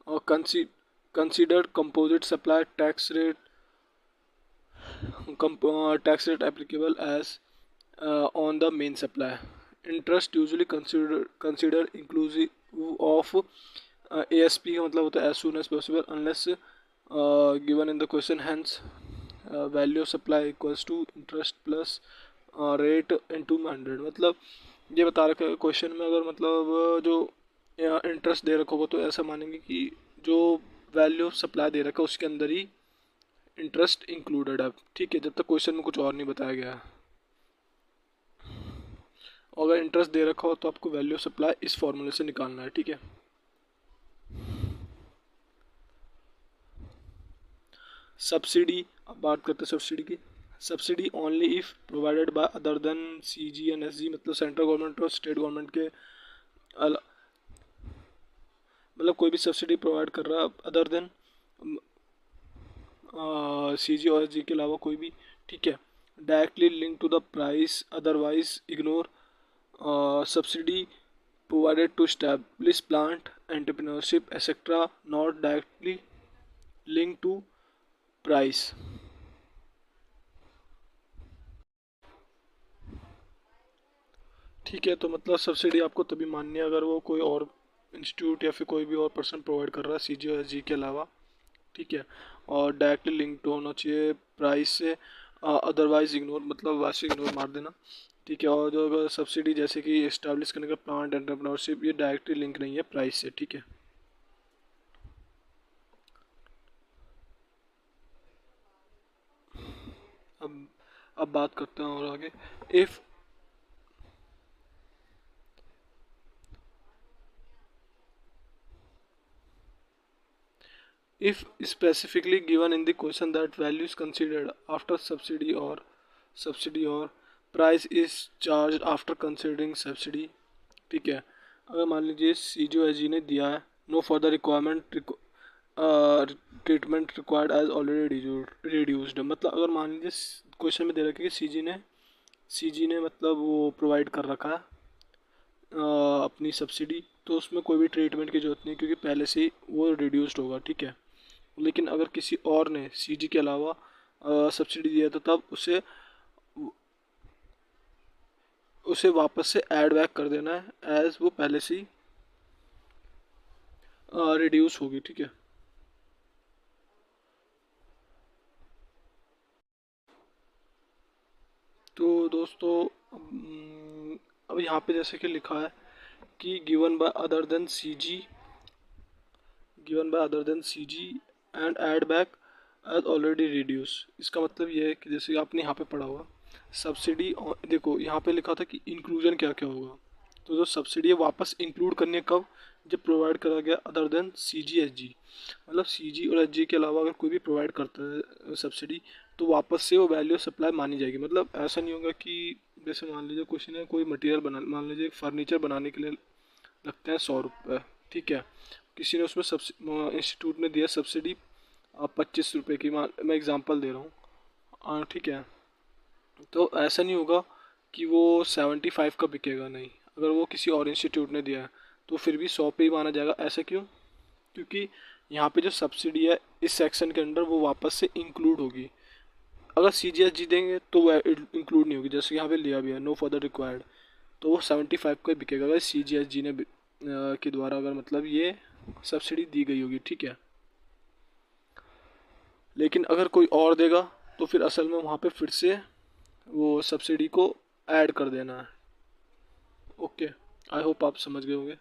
और considered composite supply tax rate applicable as on the main supply. Interest usually consider inclusive of ASP का मतलब होता है as soon as possible unless given in the question, hence value of supply equals to interest plus rate into 100, मतलब ये बता रखा है question में, अगर मतलब जो इंटरेस्ट दे रखा होगा तो ऐसा मानेंगे कि जो वैल्यू ऑफ सप्लाई दे रखा है उसके अंदर ही इंटरेस्ट इंक्लूडेड है, ठीक है, जब तक क्वेश्चन में कुछ और नहीं बताया गया है। अगर इंटरेस्ट दे रखा हो तो आपको वैल्यू ऑफ सप्लाई इस फॉर्मूले से निकालना है, ठीक है। सब्सिडी, अब बात करते हैं सब्सिडी की। Subsidy only if provided by other than CG and SG, मतलब सेंट्रल गवर्नमेंट और स्टेट गवर्नमेंट के मतलब कोई भी सब्सिडी प्रोवाइड कर रहा है अदर देन CG और SG के अलावा कोई भी, ठीक है। Directly link to the price, otherwise ignore. Subsidy provided to establish plant entrepreneurship etc, not directly linked to price। ठीक है, तो मतलब सब्सिडी आपको तभी माननी है अगर वो कोई और इंस्टीट्यूट या फिर कोई भी और पर्सन प्रोवाइड कर रहा है CG और SG के अलावा, ठीक है। और डायरेक्टली लिंक्ड होना चाहिए प्राइस से, अदरवाइज इग्नोर, मतलब वैसे इग्नोर मार देना, ठीक है। और जो अगर सब्सिडी जैसे कि इस्टेब्लिश करने का प्लांट एंटरप्रेन्योरशिप, ये डायरेक्टली लिंक नहीं है प्राइस से, ठीक है। अब अब बात करते हैं और आगे। If if specifically given in the question that value is considered after subsidy or price is charged after considering subsidy, ठीक है। अगर मान लीजिए CG और SG ने दिया है no further requirement treatment required as already reduced, मतलब अगर मान लीजिए क्वेश्चन में दे रखा है कि CG ने मतलब वो प्रोवाइड कर रखा है अपनी सब्सिडी, तो उसमें कोई भी ट्रीटमेंट की जरूरत नहीं क्योंकि पहले से ही वो रिड्यूस्ड होगा, ठीक है। लेकिन अगर किसी और ने CG के अलावा सब्सिडी दिया तो तब उसे वापस से ऐड बैक कर देना है एज वो पहले से ही रिड्यूस होगी, ठीक है। तो दोस्तों अब यहाँ पे जैसे कि लिखा है कि given by other than CG and add back as already reduce, इसका मतलब ये है कि जैसे आपने यहाँ पे पढ़ा हुआ सब्सिडी, देखो यहाँ पे लिखा था कि इंक्लूजन क्या क्या होगा, तो जो सब्सिडी है वापस इंक्लूड करनी है कब, जब प्रोवाइड करा गया अदर देन CG SG, मतलब CG और SG के अलावा अगर कोई भी प्रोवाइड करता है सब्सिडी तो वापस से वो वैल्यू सप्लाई मानी जाएगी। मतलब ऐसा नहीं होगा कि जैसे मान लीजिए किसी ने कोई मटेरियल बना, मान लीजिए फर्नीचर बनाने के लिए लगते हैं 100 रुपये, ठीक है, किसी ने उसमें इंस्टीट्यूट ने दिया सब्सिडी 25 रुपये की, मैं एग्जांपल दे रहा हूँ, ठीक है, तो ऐसा नहीं होगा कि वो 75 का बिकेगा, नहीं, अगर वो किसी और इंस्टीट्यूट ने दिया है तो फिर भी 100 पे ही माना जाएगा। ऐसा क्यों? क्योंकि यहाँ पे जो सब्सिडी है इस सेक्शन के अंदर वो वापस से इंक्लूड होगी। अगर CGSG देंगे तो वो इंक्लूड नहीं होगी, जैसे यहाँ पे लिया भी है नो फर्दर रिक्वायर्ड, तो वो 75 का ही बिकेगा अगर CGSG ने के द्वारा अगर मतलब ये सब्सिडी दी गई होगी, ठीक है। लेकिन अगर कोई और देगा तो फिर असल में वहाँ पे फिर से वो सब्सिडी को ऐड कर देना है। ओके, आई होप आप समझ गए होंगे।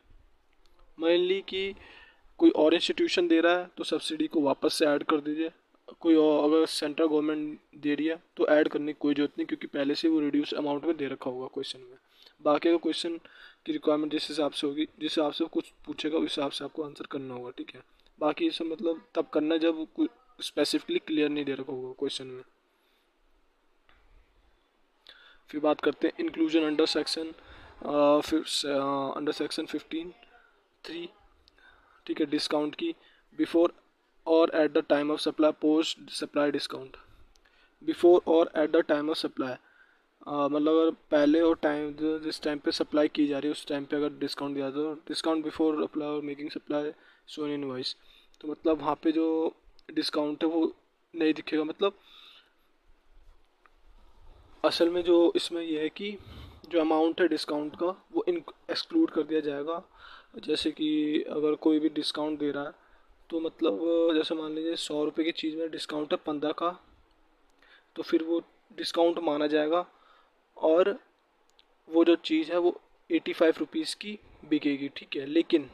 मेनली कि कोई और इंस्टीट्यूशन दे रहा है तो सब्सिडी को वापस से ऐड कर दीजिए, कोई और अगर सेंट्रल गवर्नमेंट दे रही है तो ऐड करने की कोई जरूरत नहीं, क्योंकि पहले से वो रिड्यूस अमाउंट में दे रखा होगा क्वेश्चन में। बाकी अगर क्वेश्चन की रिक्वायरमेंट जिस हिसाब से होगी, जिस हिसाब से कुछ पूछेगा उस हिसाब से आपको आंसर करना होगा, ठीक है। बाकी ये सब मतलब तब करना जब स्पेसिफिकली क्लियर नहीं दे रखा होगा क्वेश्चन में। फिर बात करते हैं इंक्लूजन अंडर सेक्शन, फिर अंडर सेक्शन 15(3), ठीक है, डिस्काउंट की बिफोर और at the time of supply, post supply discount. Before और at the time of supply मतलब अगर पहले और टाइम जिस टाइम पे सप्लाई की जा रही है उस टाइम पे अगर डिस्काउंट दिया तो डिस्काउंट बिफोर अप्लाई और making supply shown in invoice, तो मतलब वहाँ पे जो डिस्काउंट है वो नहीं दिखेगा। मतलब असल में जो इसमें यह है कि जो अमाउंट है डिस्काउंट का वो एक्सक्लूड कर दिया जाएगा। जैसे कि अगर कोई भी डिस्काउंट दे रहा है तो मतलब जैसे मान लीजिए 100 रुपये की चीज़ में डिस्काउंट है 15 का, तो फिर वो डिस्काउंट माना जाएगा और वो जो चीज़ है वो 85 रुपीज़ की बिकेगी, ठीक है। लेकिन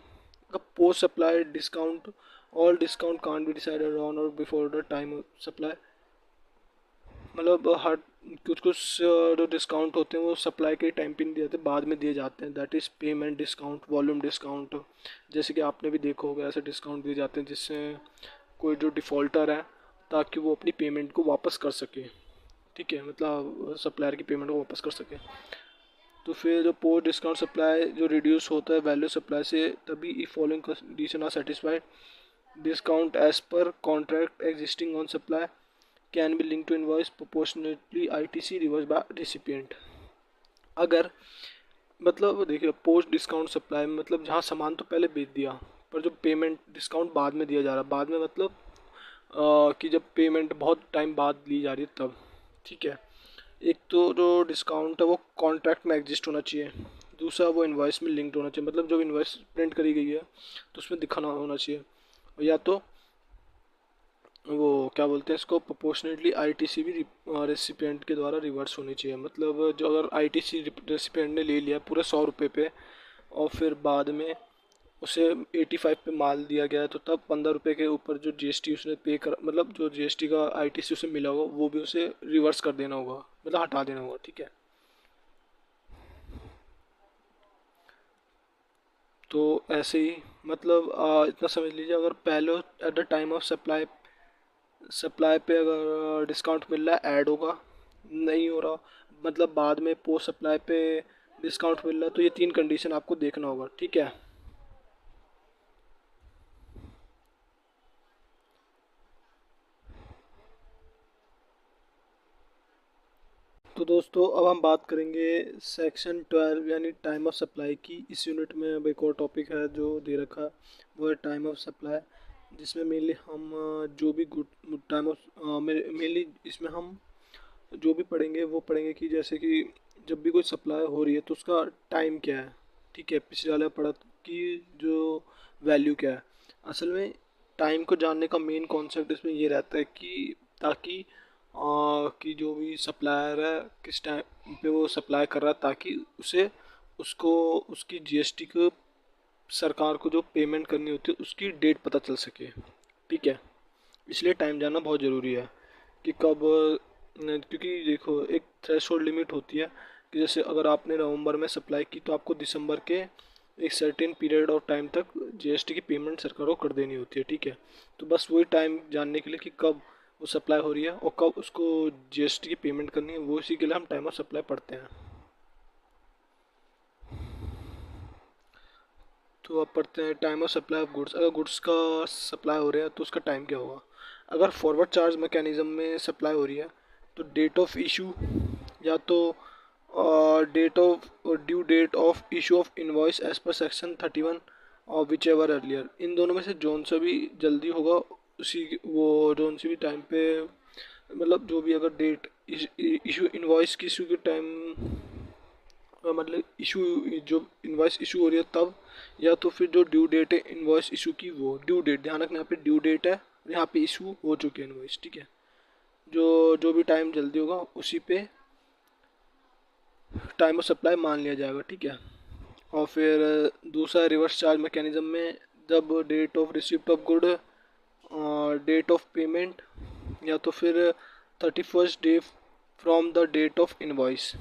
अगर post supply discount, all discount can't be decided on और बिफोर द टाइम सप्लाई, मतलब हर कुछ कुछ जो डिस्काउंट होते हैं वो सप्लाई के टाइम पे नहीं दिए जाते, बाद में दिए जाते हैं। That is payment discount, volume discount, जैसे कि आपने भी देखा होगा ऐसे डिस्काउंट दिए जाते हैं जिससे कोई जो डिफ़ॉल्टर है ताकि वो अपनी पेमेंट को वापस कर सके, ठीक है, मतलब सप्लायर की पेमेंट को वापस कर सके। तो फिर जो पोस्ट डिस्काउंट सप्लाई जो रिड्यूस होता है वैल्यू सप्लाई से, तभी if following condition are satisfied, discount as per contract existing on supply can be link to invoice proportionately ITC reverse by recipient. अगर मतलब देखिए पोस्ट डिस्काउंट सप्लाई में मतलब जहाँ सामान तो पहले बेच दिया पर जो पेमेंट डिस्काउंट बाद में दिया जा रहा है, बाद में मतलब कि जब पेमेंट बहुत टाइम बाद ली जा रही है तब, ठीक है। एक तो जो डिस्काउंट है वो कॉन्ट्रैक्ट में एग्जिस्ट होना चाहिए, दूसरा वो इनवॉइस में लिंक्ड होना चाहिए, मतलब जब इनवॉइस प्रिंट करी गई है तो उसमें दिखाना होना चाहिए, या तो वो क्या बोलते हैं इसको प्रोपोर्शनेटली ITC भी रेसिपिएंट के द्वारा रिवर्स होनी चाहिए। मतलब जो अगर ITC रेसिपिएंट ने ले लिया पूरे 100 रुपये पे और फिर बाद में उसे 85 पे माल दिया गया है तो तब 15 रुपये के ऊपर जो GST उसने पे कर, मतलब जो GST का ITC उसे मिला होगा वो भी उसे रिवर्स कर देना होगा, मतलब हटा देना होगा, ठीक है। तो ऐसे ही मतलब इतना समझ लीजिए, अगर पहले eight the time of supply पे अगर डिस्काउंट मिल रहा है ऐड होगा, नहीं हो रहा मतलब बाद में पोस्ट सप्लाई पे डिस्काउंट मिल रहा है, तो ये 3 कंडीशन आपको देखना होगा, ठीक है। तो दोस्तों अब हम बात करेंगे सेक्शन 12 यानी टाइम ऑफ सप्लाई की। इस यूनिट में अब एक और टॉपिक है जो दे रखा है वो है टाइम ऑफ सप्लाई, जिसमें मेनली हम जो भी गुड टाइम ऑफ मेनली इसमें हम जो भी पढ़ेंगे वो पढ़ेंगे कि जैसे कि जब भी कोई सप्लाई हो रही है तो उसका टाइम क्या है, ठीक है। पिछले वाला पढ़ा कि जो वैल्यू क्या है। असल में टाइम को जानने का मेन कॉन्सेप्ट इसमें ये रहता है कि ताकि कि जो भी सप्लायर है किस टाइम पे वो सप्लाई कर रहा है ताकि उसे उसको उसकी GST को सरकार को जो पेमेंट करनी होती है उसकी डेट पता चल सके, ठीक है। इसलिए टाइम जानना बहुत ज़रूरी है कि कब क्योंकि देखो एक थ्रेशोल्ड लिमिट होती है कि जैसे अगर आपने नवंबर में सप्लाई की तो आपको दिसंबर के एक सर्टेन पीरियड ऑफ टाइम तक GST की पेमेंट सरकार को कर देनी होती है, ठीक है। तो बस वही टाइम जानने के लिए कि कब वो सप्लाई हो रही है और कब उसको जीएसटी की पेमेंट करनी है, वो इसी के लिए हम टाइम ऑफ सप्लाई पढ़ते हैं। तो अब पढ़ते हैं time of supply of goods. अगर गुड्स का सप्लाई हो रहा है तो उसका टाइम क्या होगा। अगर फॉरवर्ड चार्ज मैकेनिज्म में सप्लाई हो रही है तो डेट ऑफ इशू या तो date of due date of issue of invoice as per section 31 और विच एवर अर्लियर, इन दोनों में से जोन सा भी जल्दी होगा उसी वो जोन सी भी टाइम पे, मतलब जो भी अगर डेट इशू इनवॉइस की इशू के टाइम, मतलब इशू जो इनवॉइस इशू हो रही है तब, या तो फिर जो ड्यू डेट है इनवॉइस इशू की वो ड्यू डेट, ध्यान रखना यहाँ पे ड्यू डेट है, यहाँ पे इशू हो चुकी है इनवॉइस, ठीक है। जो जो भी टाइम जल्दी होगा उसी पे टाइम ऑफ सप्लाई मान लिया जाएगा, ठीक है। और फिर दूसरा रिवर्स चार्ज मैकेनिज्म में जब date of receipt of good, date of payment, या तो फिर 31st day from the date of invoice,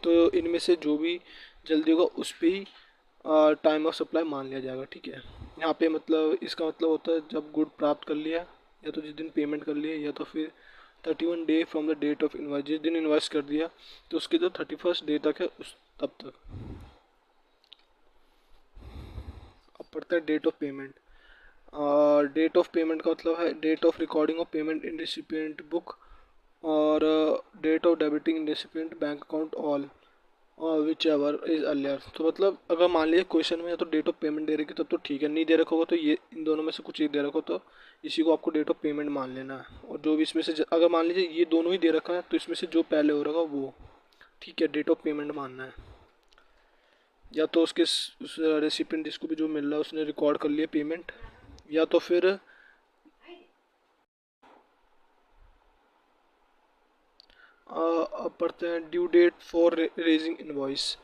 तो इनमें से जो भी जल्दी होगा उस पर ही टाइम ऑफ सप्लाई मान लिया जाएगा, ठीक है। यहाँ पे मतलब इसका मतलब होता है जब गुड प्राप्त कर लिया, या तो जिस दिन पेमेंट कर लिया, या तो फिर 31 day from the date of invoice, जिस दिन इन्वाइस कर दिया तो उसके जो 31st डे तक है उस तब तक। अब पड़ता है date of payment. Date of payment का मतलब है date of recording of payment in recipient book और date of debiting in recipient bank account all whichever is earlier. तो मतलब अगर मान लीजिए क्वेश्चन में या तो डेट ऑफ पेमेंट दे रखी तब तो ठीक है, नहीं दे रखा होगा तो ये इन दोनों में से कुछ एक दे रखा हो तो इसी को आपको डेट ऑफ पेमेंट मान लेना है। और जो भी इसमें से अगर मान लीजिए ये दोनों ही दे रखा है तो इसमें से जो पहले हो रहा वो, ठीक है, डेट ऑफ पेमेंट मानना है। या तो उसके उस रेसिपिएंट जिसको भी जो मिल रहा है उसने रिकॉर्ड कर लिया पेमेंट, या तो फिर अब पढ़ते हैं due date for raising invoice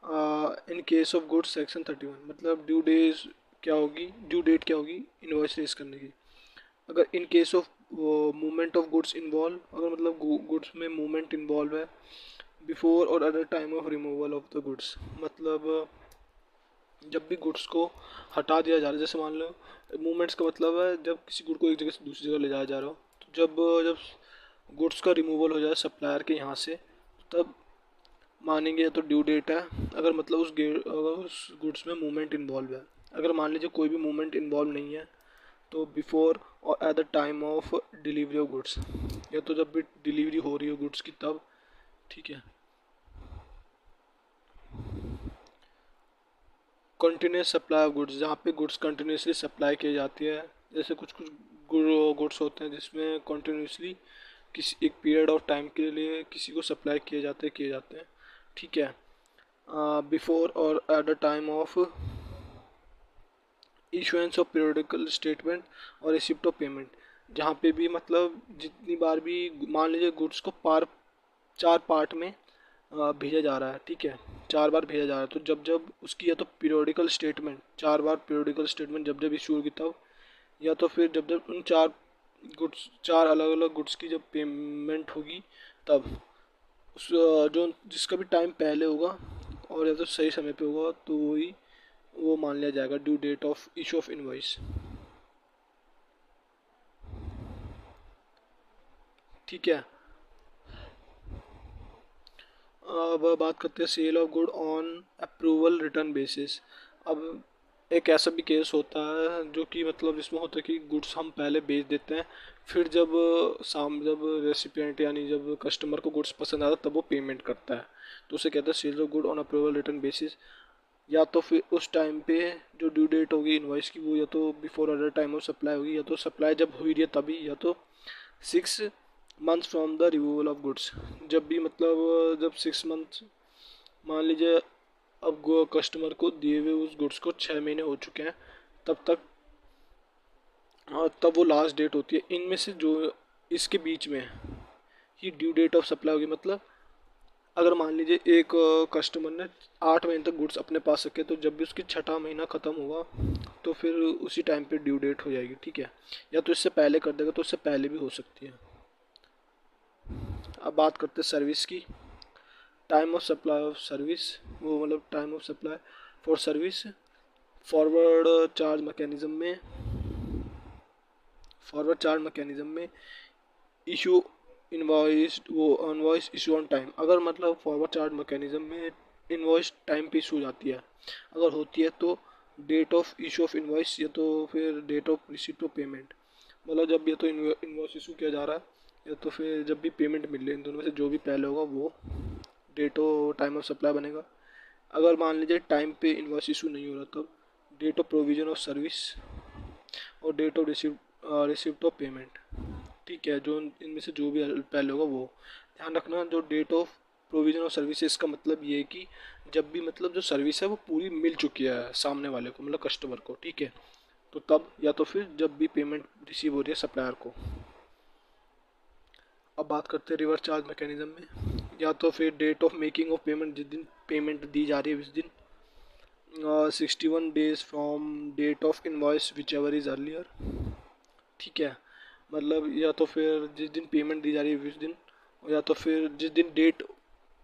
in case of goods section 31, मतलब ड्यू डेज क्या होगी, ड्यू डेट क्या होगी इनवॉइस रेज करने की। अगर इन case of movement of goods involve, अगर मतलब गुड्स में मूवमेंट इन्वॉल्व है बिफोर और other time of removal of the goods, मतलब जब भी गुड्स को हटा दिया जा रहा है, जैसे मान लो मूवमेंट्स का मतलब है जब किसी गुड को एक जगह से दूसरी जगह ले जाया जा रहा हो, तो जब जब गुड्स का रिमूवल हो जाए सप्लायर के यहाँ से तब मानेंगे तो ड्यू डेट है। अगर मतलब अगर उस गुड्स में मूवमेंट इन्वॉल्व है, अगर मान लीजिए कोई भी मूवमेंट इन्वॉल्व नहीं है तो बिफोर और at the time of delivery of goods, या तो जब भी डिलीवरी हो रही हो गुड्स की तब, ठीक है। कंटिन्यूस सप्लाई ऑफ गुड्स, जहाँ पे गुड्स कंटिन्यूसली सप्लाई की जाती है, जैसे कुछ कुछ गुड्स होते हैं जिसमें कंटिन्यूसली किसी एक पीरियड ऑफ टाइम के लिए किसी को सप्लाई किए जाते हैं, ठीक है। बिफोर और at the time of issuance of periodical statement और रिसिप्ट ऑफ पेमेंट, जहाँ पे भी मतलब जितनी बार भी मान लीजिए गुड्स को चार पार्ट में भेजा जा रहा है, ठीक है, 4 बार भेजा जा रहा है, तो जब जब उसकी या तो पीरियोडिकल स्टेटमेंट 4 बार पीरियोडिकल स्टेटमेंट जब जब इशू होगी तब, या तो फिर जब जब उन चार अलग अलग गुड्स की जब पेमेंट होगी तब, उस जो जिसका भी टाइम पहले होगा और या तो सही समय पे होगा तो वही वो मान लिया जाएगा due date of issue of invoice, ठीक है। अब बात करते हैं sale of good on approval return basis. अब एक ऐसा भी केस होता है जो कि मतलब इसमें होता है कि गुड्स हम पहले बेच देते हैं, फिर जब रेसिपिएंट यानी जब कस्टमर को गुड्स पसंद आता है तब वो पेमेंट करता है, तो उसे कहते हैं sale of good on approval return basis. या तो फिर उस टाइम पे जो ड्यू डेट होगी इनवॉइस की वो या तो before other time of supply होगी, या तो सप्लाई जब हुई रही है तभी, या तो 6 months from the removal of goods, जब भी मतलब जब 6 मंथ मान लीजिए अब कस्टमर को दिए हुए उस गुड्स को 6 महीने हो चुके हैं तब तक, तब वो लास्ट डेट होती है। इनमें से जो इसके बीच में ही ड्यू डेट ऑफ सप्लाई होगी, मतलब अगर मान लीजिए एक कस्टमर ने 8 महीने तक गुड्स अपने पास रखे तो जब भी उसकी छठा महीना ख़त्म होगा तो फिर उसी टाइम पे ड्यू डेट हो जाएगी, ठीक है। या तो इससे पहले कर देगा तो इससे पहले भी हो सकती है। अब बात करते हैं सर्विस की। Time of supply of service, वो मतलब time of supply for service forward charge mechanism में, फॉरवर्ड चार्ज मैकेनिज्म में इशू इनवॉइस वो इनवॉइस इशू ऑन टाइम, अगर मतलब फॉरवर्ड चार्ज मैकेनिज्म में इनवॉइस टाइम पे इशू हो जाती है, अगर होती है तो date of issue of invoice या तो फिर date of receipt of payment, मतलब जब ये तो इनवॉइस इशू किया जा रहा है या तो फिर जब भी पेमेंट मिल रही है, इन दोनों में से जो भी पहले होगा वो date of time of supply बनेगा। अगर मान लीजिए टाइम पे इनवॉइस इशू नहीं हो रहा तब date of provision of service और date of receipt of payment. ठीक है, जो इनमें से जो भी पहले होगा वो ध्यान रखना। जो date of provision of services का मतलब ये है कि जब भी मतलब जो सर्विस है वो पूरी मिल चुकी है सामने वाले को, मतलब कस्टमर को, ठीक है, तो तब, या तो फिर जब भी पेमेंट रिसीव हो रही है सप्लायर को। अब बात करते हैं रिवर्स चार्ज मैकेनिज्म में, या तो फिर date of making of payment, जिस दिन पेमेंट दी जा रही है उस दिन 61 days from date of invoice whichever is earlier. ठीक है, मतलब या तो फिर जिस दिन पेमेंट दी जा रही है उस दिन, या तो फिर जिस दिन डेट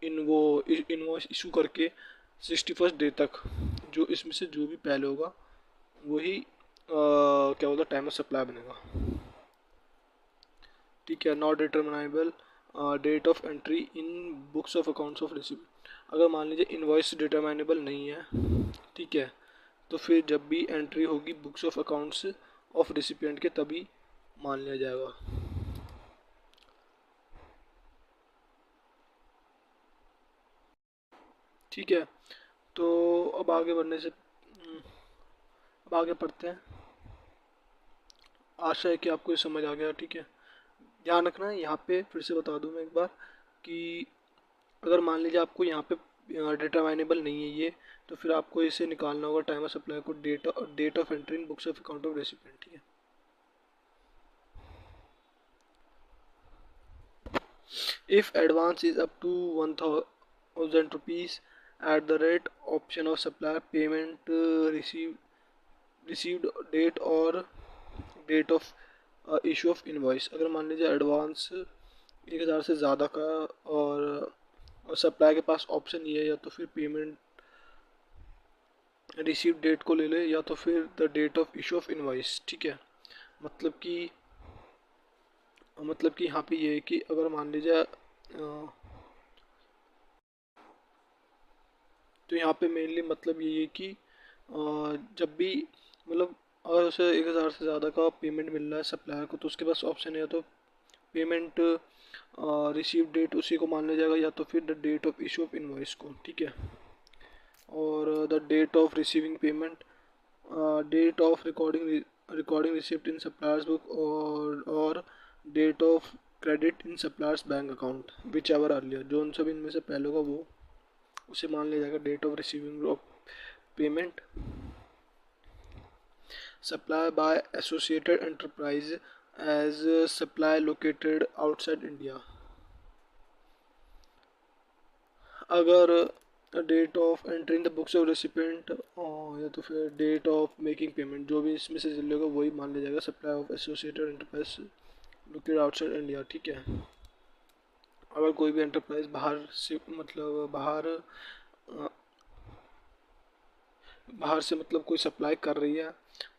इनवॉइस इशू करके 61st डे तक, जो इसमें से जो भी पहले होगा वही क्या बोलता टाइम ऑफ सप्लाई बनेगा। ठीक है, not determinable date of entry in books of accounts of receipt, अगर मान लीजिए इनवॉइस डिटरमाइनेबल नहीं है, ठीक है, तो फिर जब भी एंट्री होगी books of accounts of recipient के तभी मान लिया जाएगा। ठीक है, तो अब आगे बढ़ने से अब आगे पढ़ते हैं। आशा है कि आपको ये समझ आ गया। ठीक है, ध्यान रखना यहाँ पे फिर से बता दूँ मैं एक बार कि अगर मान लीजिए आपको यहाँ पे डिटरमाइनेबल नहीं है ये, तो फिर आपको इसे निकालना होगा टाइम ऑफ सप्लाई को date of entry in books of account of recipient. ठीक है, if advance is up to 1000 rupees at the rate option of supplier, payment received date और date of issue of invoice, अगर मान लीजिए advance 1000 से ज़्यादा का और सप्लाई के पास ऑप्शन ये है या तो फिर पेमेंट रिसीव डेट को ले ले या तो फिर the date of issue of invoice. ठीक है, मतलब कि यहाँ पे ये है कि अगर मान लीजिए तो यहाँ पे मेनली मतलब ये है कि जब भी मतलब अगर उसे 1000 से ज़्यादा का पेमेंट मिल रहा है सप्लायर को, तो उसके पास ऑप्शन है तो पेमेंट रिसीव डेट उसी को मान लिया जाएगा या तो फिर the date of issue of invoice को। ठीक है, और the date of receiving payment, date of recording receipt in supplier's book और date of credit in supplier's bank account whichever earlier, जो उन सब इनमें से पहले होगा वो उसे मान लिया जाएगा date of receiving of payment. Supply by associated enterprise as supply located outside India, अगर date of entering the books of recipient या तो फिर डेट ऑफ मेकिंग पेमेंट, जो भी इसमें से चलेगा वही मान लिया जाएगा supply of associated enterprise located outside India. ठीक है, अगर कोई भी एंटरप्राइज बाहर से मतलब बाहर से मतलब कोई सप्लाई कर रही है,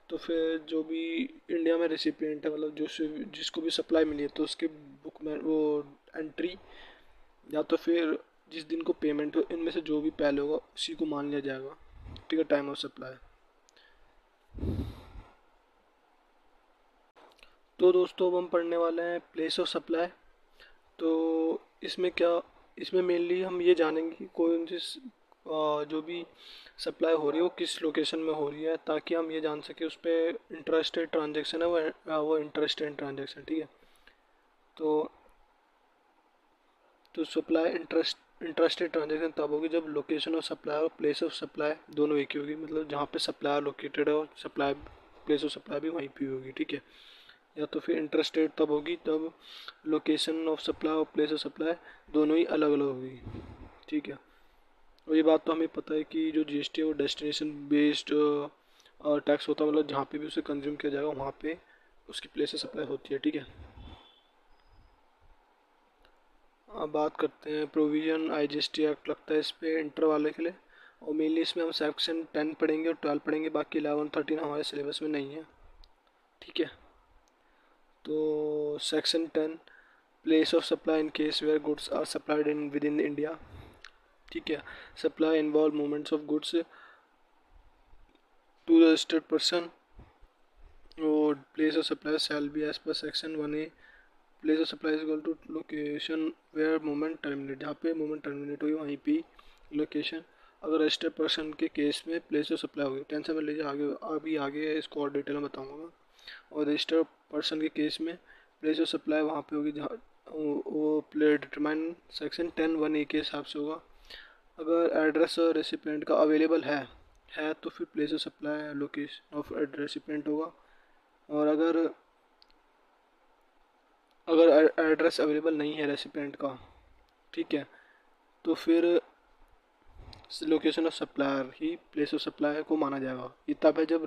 तो फिर जो भी इंडिया में रेसिपिएंट है मतलब जो जिसको भी सप्लाई मिली है तो उसके बुक में वो एंट्री या तो फिर जिस दिन को पेमेंट हो, इनमें से जो भी पहले होगा उसी को मान लिया जाएगा। ठीक है, टाइम ऑफ सप्लाई। तो दोस्तों अब हम पढ़ने वाले हैं प्लेस ऑफ सप्लाई। तो इसमें मेनली हम ये जानेंगे कि कौन सी जो भी सप्लाई हो रही है वो किस लोकेशन में हो रही है, ताकि हम ये जान सके उस पर इंटरेस्टेड ट्रांजेक्शन है वो इंटरेस्टेड ट्रांजेक्शन। ठीक है, तो सप्लाई इंटरेस्टेड ट्रांजेक्शन तब होगी जब लोकेशन ऑफ सप्लाई और प्लेस ऑफ सप्लाई दोनों एक ही होगी, मतलब जहाँ पे सप्लायर लोकेटेड है और सप्लाई प्लेस ऑफ सप्लाई भी वहीं पे होगी। ठीक है, या तो फिर इंटरेस्टेड तब होगी तब लोकेशन ऑफ सप्लाई और प्लेस ऑफ सप्लाई दोनों ही अलग अलग होगी। ठीक है, और ये बात तो हमें पता है कि जो जीएसटी है वो डेस्टिनेशन बेस्ड टैक्स होता है, मतलब जहाँ पे भी उसे कंज्यूम किया जाएगा वहाँ पे उसकी प्लेस ऑफ सप्लाई होती है। ठीक है, अब बात करते हैं प्रोविजन आईजीएसटी एक्ट लगता है इस पे इंटर वाले के लिए, और मेनली इसमें हम सेक्शन 10 पढ़ेंगे और 12 पढ़ेंगे, बाकी 11 13 हमारे सिलेबस में नहीं है। ठीक है, तो section 10 place of supply in case where goods are supplied in within India. ठीक है, supply involve movements of goods to the registered person और place of supply shall be as per section 1A। Place of supply is equal to location where movement terminate, जहाँ पे movement terminate हुई वहीं पे location. अगर registered person के case में place of supply होगी, टेंशन में लीजिए, आगे अभी आगे इसको और डिटेल में बताऊँगा। और रजिस्टर्ड पर्सन के केस में प्लेस ऑफ सप्लाई वहाँ पे होगी जहाँ वो प्ले डिटरमाइन सेक्शन 10(1)(a) के हिसाब से होगा। अगर एड्रेस और रेसिपेंट का अवेलेबल है तो फिर place of supply location of recipient होगा। और अगर अगर एड्रेस अवेलेबल नहीं है रेसिपेंट का, ठीक है, तो फिर location of supplier he place of supply को माना जाएगा। ये तब है जब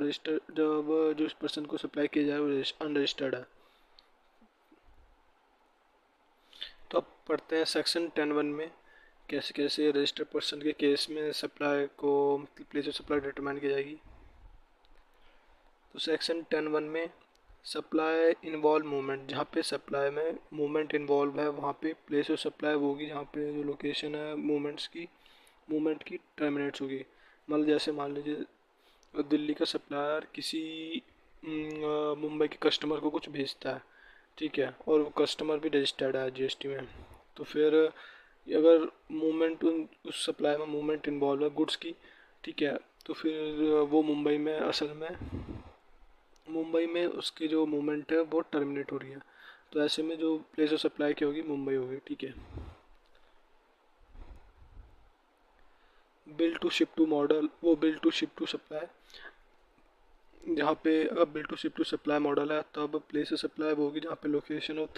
जो इस पर्सन को सप्लाई किया जाए वो अनरजिस्टर्ड है। तो अब पढ़ते हैं सेक्शन 10(1) में कैसे कैसे रजिस्टर्ड पर्सन के केस में सप्लाई को प्लेस ऑफ सप्लाई डिटरमाइन की जाएगी। तो सेक्शन 10(1) में सप्लाई इन्वॉल्व मूवमेंट, जहाँ पे सप्लाई में मूवमेंट इन्वॉल्व है वहाँ पे प्लेस ऑफ सप्लाई होगी जहाँ पे जो लोकेशन है मूवमेंट की टर्मिनेट्स होगी। मतलब जैसे मान लीजिए दिल्ली का सप्लायर किसी मुंबई के कस्टमर को कुछ भेजता है, ठीक है, और वो कस्टमर भी रजिस्टर्ड है जीएसटी में, तो फिर अगर मूवमेंट उस सप्लाई में मूवमेंट इन्वॉल्व है गुड्स की, ठीक है, तो फिर वो मुंबई में उसकी जो मूवमेंट है वो टर्मिनेट हो रही है। तो ऐसे में जो प्लेस ऑफ सप्लाई की होगी मुंबई होगी, ठीक है। Bill to ship to model, वो bill to ship to supply, जहाँ पे अगर bill to ship to supply model है तब प्लेस ऑफ सप्लाई वो होगी जहाँ पे location of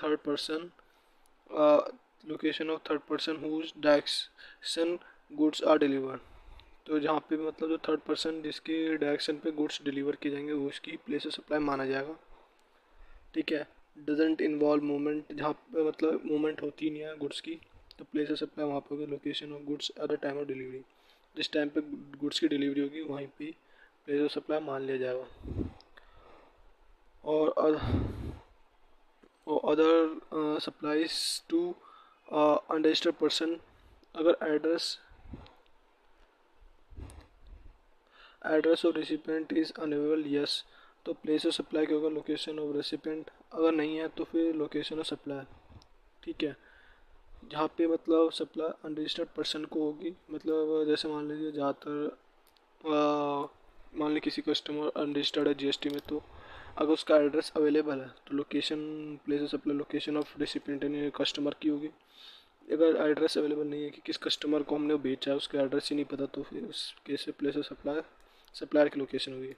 third person whose direction goods are deliver. तो जहाँ पे मतलब जो थर्ड पर्सन जिसकी डायरेक्शन पे गुड्स डिलीवर किए जाएंगे वो उसकी प्लेस ऑफ सप्लाई माना जाएगा, ठीक है। डजेंट इन्वॉल्व मूवमेंट, जहाँ पे मतलब मूवमेंट होती नहीं है गुड्स की, तो प्लेस ऑफ सप्लाई वहाँ पे होगी location of goods at the time of delivery, जिस टाइम पे गुड्स की डिलीवरी होगी वहीं पे प्लेस ऑफ सप्लाई मान लिया जाएगा। और other supplies to unregistered person, अगर address of recipient is unavailable, yes, तो प्लेस ऑफ सप्लाई क्या होगा, लोकेशन ऑफ रेसिपेंट। अगर नहीं है तो फिर लोकेशन ऑफ सप्लाई, ठीक है। जहाँ पे मतलब सप्लाई अनरजिस्टर्ड पर्सन को होगी, मतलब जैसे मान लीजिए ज़्यादातर मान लीजिए किसी कस्टमर अनरजिस्टर्ड है जीएसटी में, तो अगर उसका एड्रेस अवेलेबल है तो location place of supply location of recipient यानी कस्टमर की होगी। अगर एड्रेस अवेलेबल नहीं है कि किस कस्टमर को हमने बेचा है उसका एड्रेस ही नहीं पता, तो फिर उस केस में प्लेस ऑफ सप्लायर की लोकेशन होगी।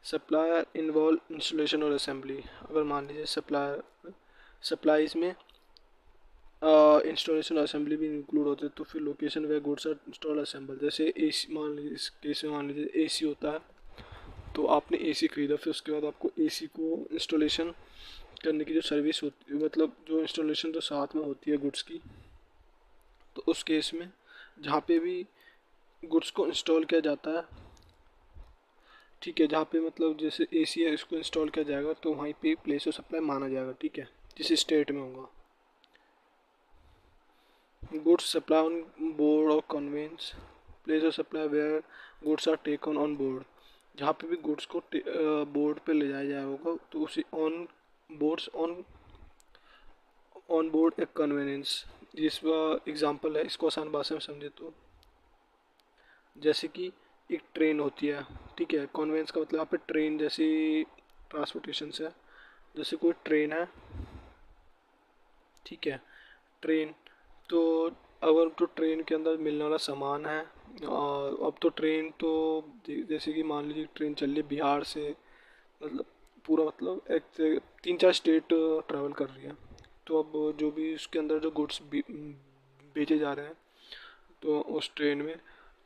सप्लायर इन्वॉल्व इंस्टॉलेशन और असेंबली, अगर मान लीजिए सप्लाईज में इंस्टॉलेशन असेंबली भी इंक्लूड होते हैं, तो फिर location where goods are install assemble. जैसे एसी, मान लीजिए इस केस में मान लीजिए एसी होता है, तो आपने एसी खरीदा, फिर उसके बाद आपको एसी को इंस्टॉलेशन करने की जो सर्विस होती है, मतलब जो इंस्टॉलेशन जो साथ में होती है गुड्स की, तो उस केस में जहाँ पे भी गुड्स को इंस्टॉल किया जाता है, ठीक है, जहाँ पे मतलब जैसे एसी है इसको इंस्टॉल किया जाएगा तो वहीं पे प्लेस ऑफ सप्लाई माना जाएगा, ठीक है, जिस स्टेट में होगा। गुड्स सप्लाई ऑन बोर्ड और conveyance, place of supply where goods are taken on board, जहाँ पे भी गुड्स को बोर्ड पे ले जाया जाएगा होगा तो उसी ऑन बोर्ड एक कन्वेंस, जिसका एग्जांपल है, इसको आसान भाषा में समझे तो जैसे कि एक ट्रेन होती है, ठीक है, कन्वेंस का मतलब यहाँ पे ट्रेन जैसी ट्रांसपोर्टेशन से, जैसे कोई ट्रेन है, ठीक है, ट्रेन, तो अगर तो ट्रेन के अंदर मिलने वाला सामान है, अब तो ट्रेन तो जैसे कि मान लीजिए ट्रेन चल रही है बिहार से, मतलब पूरा मतलब एक 3-4 स्टेट ट्रैवल कर रही है, तो अब जो भी उसके अंदर जो गुड्स बेचे जा रहे हैं तो उस ट्रेन में,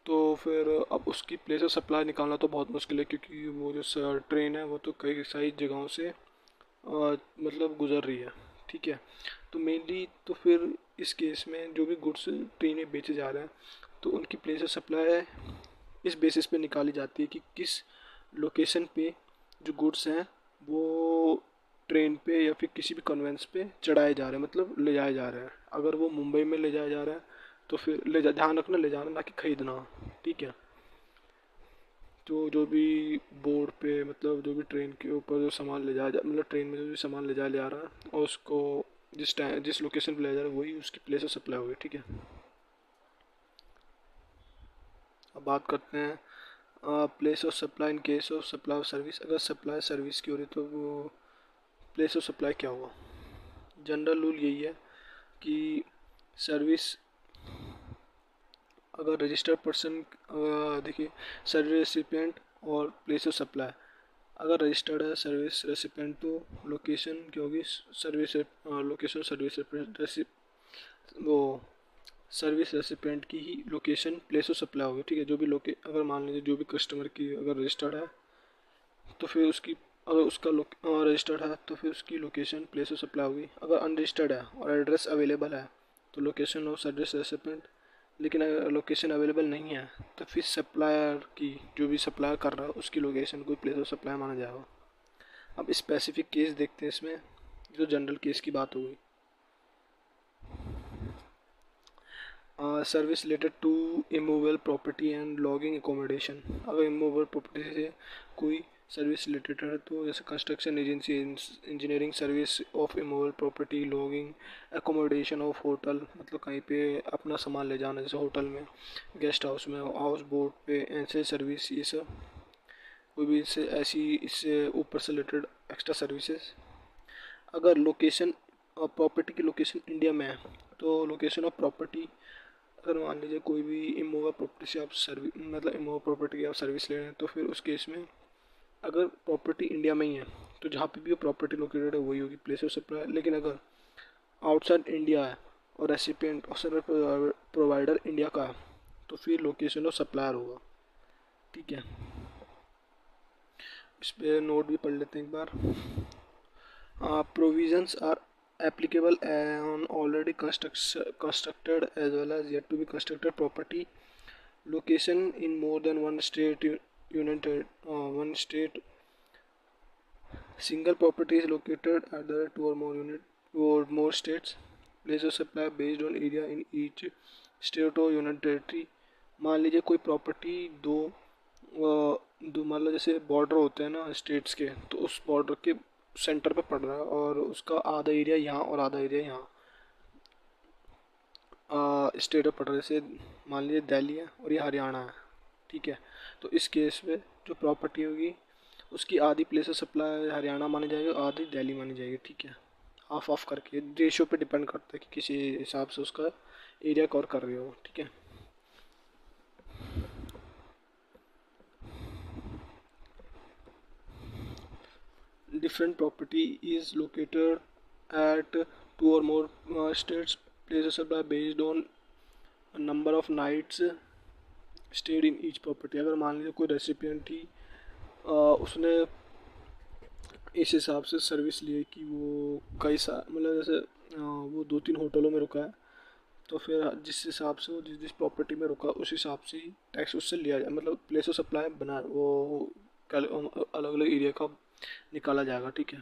तो फिर अब उसकी प्लेस ऑफ सप्लाई निकालना तो बहुत मुश्किल है, क्योंकि वो जो ट्रेन है वो तो कई सारी जगहों से मतलब गुजर रही है, ठीक है। तो मेनली तो फिर इस केस में जो भी गुड्स ट्रेन में बेचे जा रहे हैं तो उनकी प्लेस ऑफ सप्लाई इस बेसिस पे निकाली जाती है कि किस लोकेशन पे जो गुड्स हैं वो ट्रेन पे या फिर किसी भी कन्वेंस पे चढ़ाए जा रहे हैं, मतलब ले जाए जा रहे हैं। अगर वो मुंबई में ले जाया जा रहा है तो फिर ध्यान रखना ले जाना ना कि खरीदना, ठीक है। तो जो भी बोर्ड पे मतलब जो भी ट्रेन के ऊपर जो सामान ले जाया जा मतलब ट्रेन में जो भी सामान ले जाया जा रहा है और उसको जिस लोकेशन पे ले जा रहा है वही उसकी प्लेस ऑफ सप्लाई होगी, ठीक है। अब बात करते हैं place of supply in case of supply of service. अगर सप्लाई सर्विस की हो रही तो वो प्लेस ऑफ सप्लाई क्या होगा। जनरल रूल यही है कि सर्विस अगर रजिस्टर्ड पर्सन, देखिए सर्विस रेसिपिएंट और प्लेस ऑफ सप्लाई अगर रजिस्टर्ड है सर्विस रेसिपिएंट तो लोकेशन क्या होगी, सर्विस लोकेशन सर्विस वो सर्विस रेसिपिएंट की ही लोकेशन प्लेस ऑफ सप्लाई होगी, ठीक है। जो भी अगर मान लीजिए जो भी कस्टमर की अगर रजिस्टर्ड है तो फिर उसकी अगर उसका रजिस्टर्ड है तो फिर उसकी लोकेशन प्लेस ऑफ सप्लाई होगी। अगर अनरजिस्टर्ड है और एड्रेस अवेलेबल है तो लोकेशन ऑफ सर्विस रेसिपिएंट, लेकिन अगर लोकेशन अवेलेबल नहीं है तो फिर सप्लायर की जो भी सप्लाई कर रहा है उसकी लोकेशन को प्लेस ऑफ सप्लाई माना जाएगा। अब स्पेसिफिक केस देखते हैं इसमें, जो जनरल केस की बात होगी। Service related to immovable property and lodging accommodation. अगर इमूवेबल प्रॉपर्टी से कोई सर्विस रिलेटेड है तो जैसे construction agency, engineering service of immovable property, lodging accommodation of hotel, मतलब कहीं पे अपना सामान ले जाना जैसे होटल में, गेस्ट हाउस में, हाउस बोट पे, ऐसे सर्विस, ये सब कोई भी इससे ऊपर से रिलेटेड एक्स्ट्रा सर्विसेज। अगर लोकेशन प्रॉपर्टी की लोकेशन इंडिया में है तो लोकेशन ऑफ प्रॉपर्टी, अगर मान लीजिए कोई भी इमूवेबल प्रॉपर्टी से आप सर्विस मतलब इमूवेबल प्रॉपर्टी की आप सर्विस ले रहे हैं तो फिर उस केस में अगर प्रॉपर्टी इंडिया में ही है तो जहाँ पे भी वो प्रॉपर्टी लोकेटेड है वही होगी प्लेस ऑफ सप्लाई। लेकिन अगर आउटसाइड इंडिया है और रेसिपिएंट और सर्विस प्रोवाइडर इंडिया का है तो फिर लोकेशन ऑफ सप्लायर होगा, ठीक है। इस पर नोट भी पढ़ लेते हैं एक बार। Provisions are applicable on already constructed as well as yet to be constructed property location in more than one state one state. Single property is located at the two or more unit or more states. Place of supply based on area in each state or union territory. मान लीजिए कोई property दो मान लो जैसे border होते हैं ना states के, तो उस बॉर्डर के सेंटर पे पड़ रहा है और उसका आधा एरिया यहाँ और आधा एरिया यहाँ स्टेट पे पड़ रहा है। जैसे मान लीजिए दिल्ली है और ये हरियाणा है, ठीक है। तो इस केस में जो प्रॉपर्टी होगी उसकी आधी प्लेस ऑफ सप्लाई हरियाणा मानी जाएगी और आधी दिल्ली मानी जाएगी, ठीक है। हाफ ऑफ करके रेशियो पे डिपेंड करता है कि किसी हिसाब से उसका एरिया कवर कर रही हो, ठीक है। Different property is located at two or more states. Place of supply based on number of nights stayed in each property. अगर मान लीजिए कोई रेसिपिएंट ही उसने इस हिसाब से सर्विस ली है कि वो कई मतलब जैसे वो 2-3 होटलों में रुका है तो फिर जिस हिसाब से वो जिस प्रॉपर्टी में रुका उस हिसाब से ही टैक्स उससे लिया जाए, मतलब प्लेस ऑफ सप्लाई बना वो अलग अलग एरिया का निकाला जाएगा, ठीक है।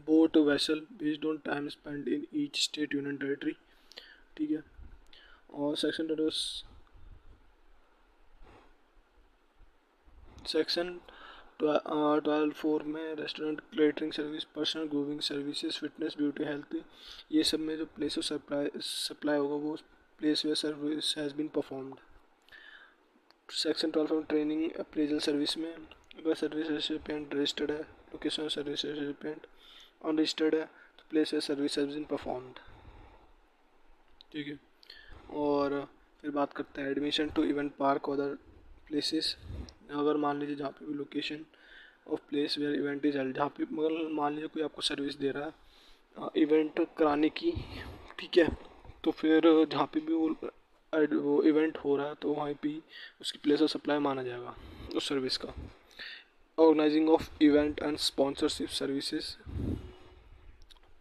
Boat vessel based on time spend in each state union territory, ठीक है। और सेक्शन 12(4) में restaurant, catering service, personal grooming services, fitness, beauty, health, ये सब में जो प्लेस ऑफ सप्लाई होगा वो place where service has been performed. Section 12 training appraisal service में अगर सर्विस रेसिपिएंट रजिस्टर्ड है, लोकेशन सर्विस रेसिपिएंट अनरजिस्टर्ड है तो place where service has been performed, ठीक है। और फिर बात करते हैं admission to event park other places. अगर मान लीजिए जहाँ पे भी location of place where event is held, जहाँ पे मगर मान लीजिए कोई आपको सर्विस दे रहा है इवेंट कराने की, ठीक है। तो फिर जहाँ पे भी वो इवेंट हो रहा है तो वहाँ पे उसकी प्लेस ऑफ सप्लाई माना जाएगा उस सर्विस का। Organising of event and sponsorship services,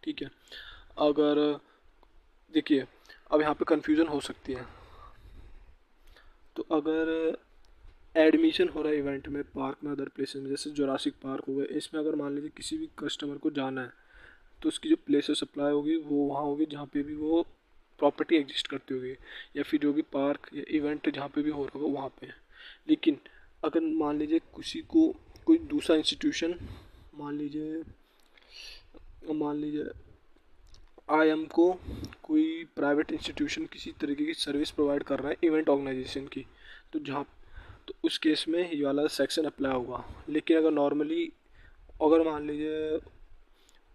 ठीक है। अगर देखिए अब यहाँ पे कंफ्यूजन हो सकती है, तो अगर एडमिशन हो रहा है इवेंट में, पार्क में, अदर प्लेसेस में, जैसे जोरासिक पार्क हो गया, इसमें अगर मान लीजिए किसी भी कस्टमर को जाना है तो उसकी जो प्लेस ऑफ सप्लाई होगी वो वहाँ होगी जहाँ पे भी वो प्रॉपर्टी एग्जिस्ट करती होगी, या फिर जो भी पार्क या इवेंट जहाँ पे भी हो रहा होगा वहाँ पे। लेकिन अगर मान लीजिए किसी को कोई दूसरा इंस्टीट्यूशन, मान लीजिए IIM को कोई प्राइवेट इंस्टीट्यूशन किसी तरीके की सर्विस प्रोवाइड कर रहा है इवेंट ऑर्गेनाइजेशन की, तो जहाँ तो उस केस में ये वाला सेक्शन अप्लाई होगा। लेकिन अगर नॉर्मली अगर मान लीजिए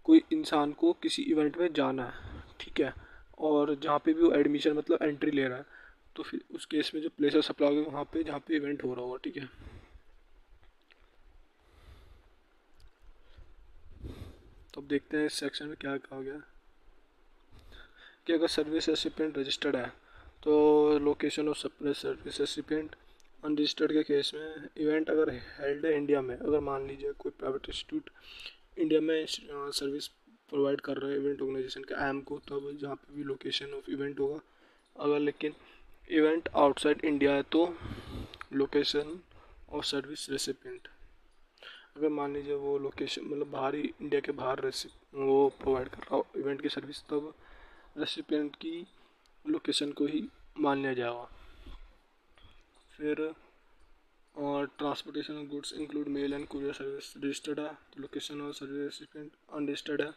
कोई इंसान को किसी इवेंट में जाना है, ठीक है, और जहाँ पे भी वो एडमिशन मतलब एंट्री ले रहा है, तो फिर उस केस में जो प्लेस ऑफ सप्लाई होगी वहाँ पे जहाँ पे इवेंट हो रहा होगा, ठीक है। तो अब देखते हैं इस सेक्शन में क्या कहा गया कि अगर सर्विस रेसिपिएंट रजिस्टर्ड है तो location of supply service recipient unregistered के केस में इवेंट अगर हेल्ड है इंडिया में, अगर मान लीजिए कोई प्राइवेट इंस्टीट्यूट इंडिया में सर्विस प्रोवाइड कर रहा है इवेंट ऑर्गेनाइजेशन के IIM को, तब जहाँ पे भी लोकेशन ऑफ इवेंट होगा। अगर लेकिन इवेंट आउटसाइड इंडिया है तो लोकेशन ऑफ सर्विस रेसिपिएंट, अगर मान लीजिए वो लोकेशन मतलब बाहर ही इंडिया के बाहर वो प्रोवाइड कर रहा हो इवेंट की सर्विस, तब रेसिपिएंट की लोकेशन को ही मान लिया जाएगा। फिर और transportation of goods include mail and courier service registered है तो location of service recipient unregistered है,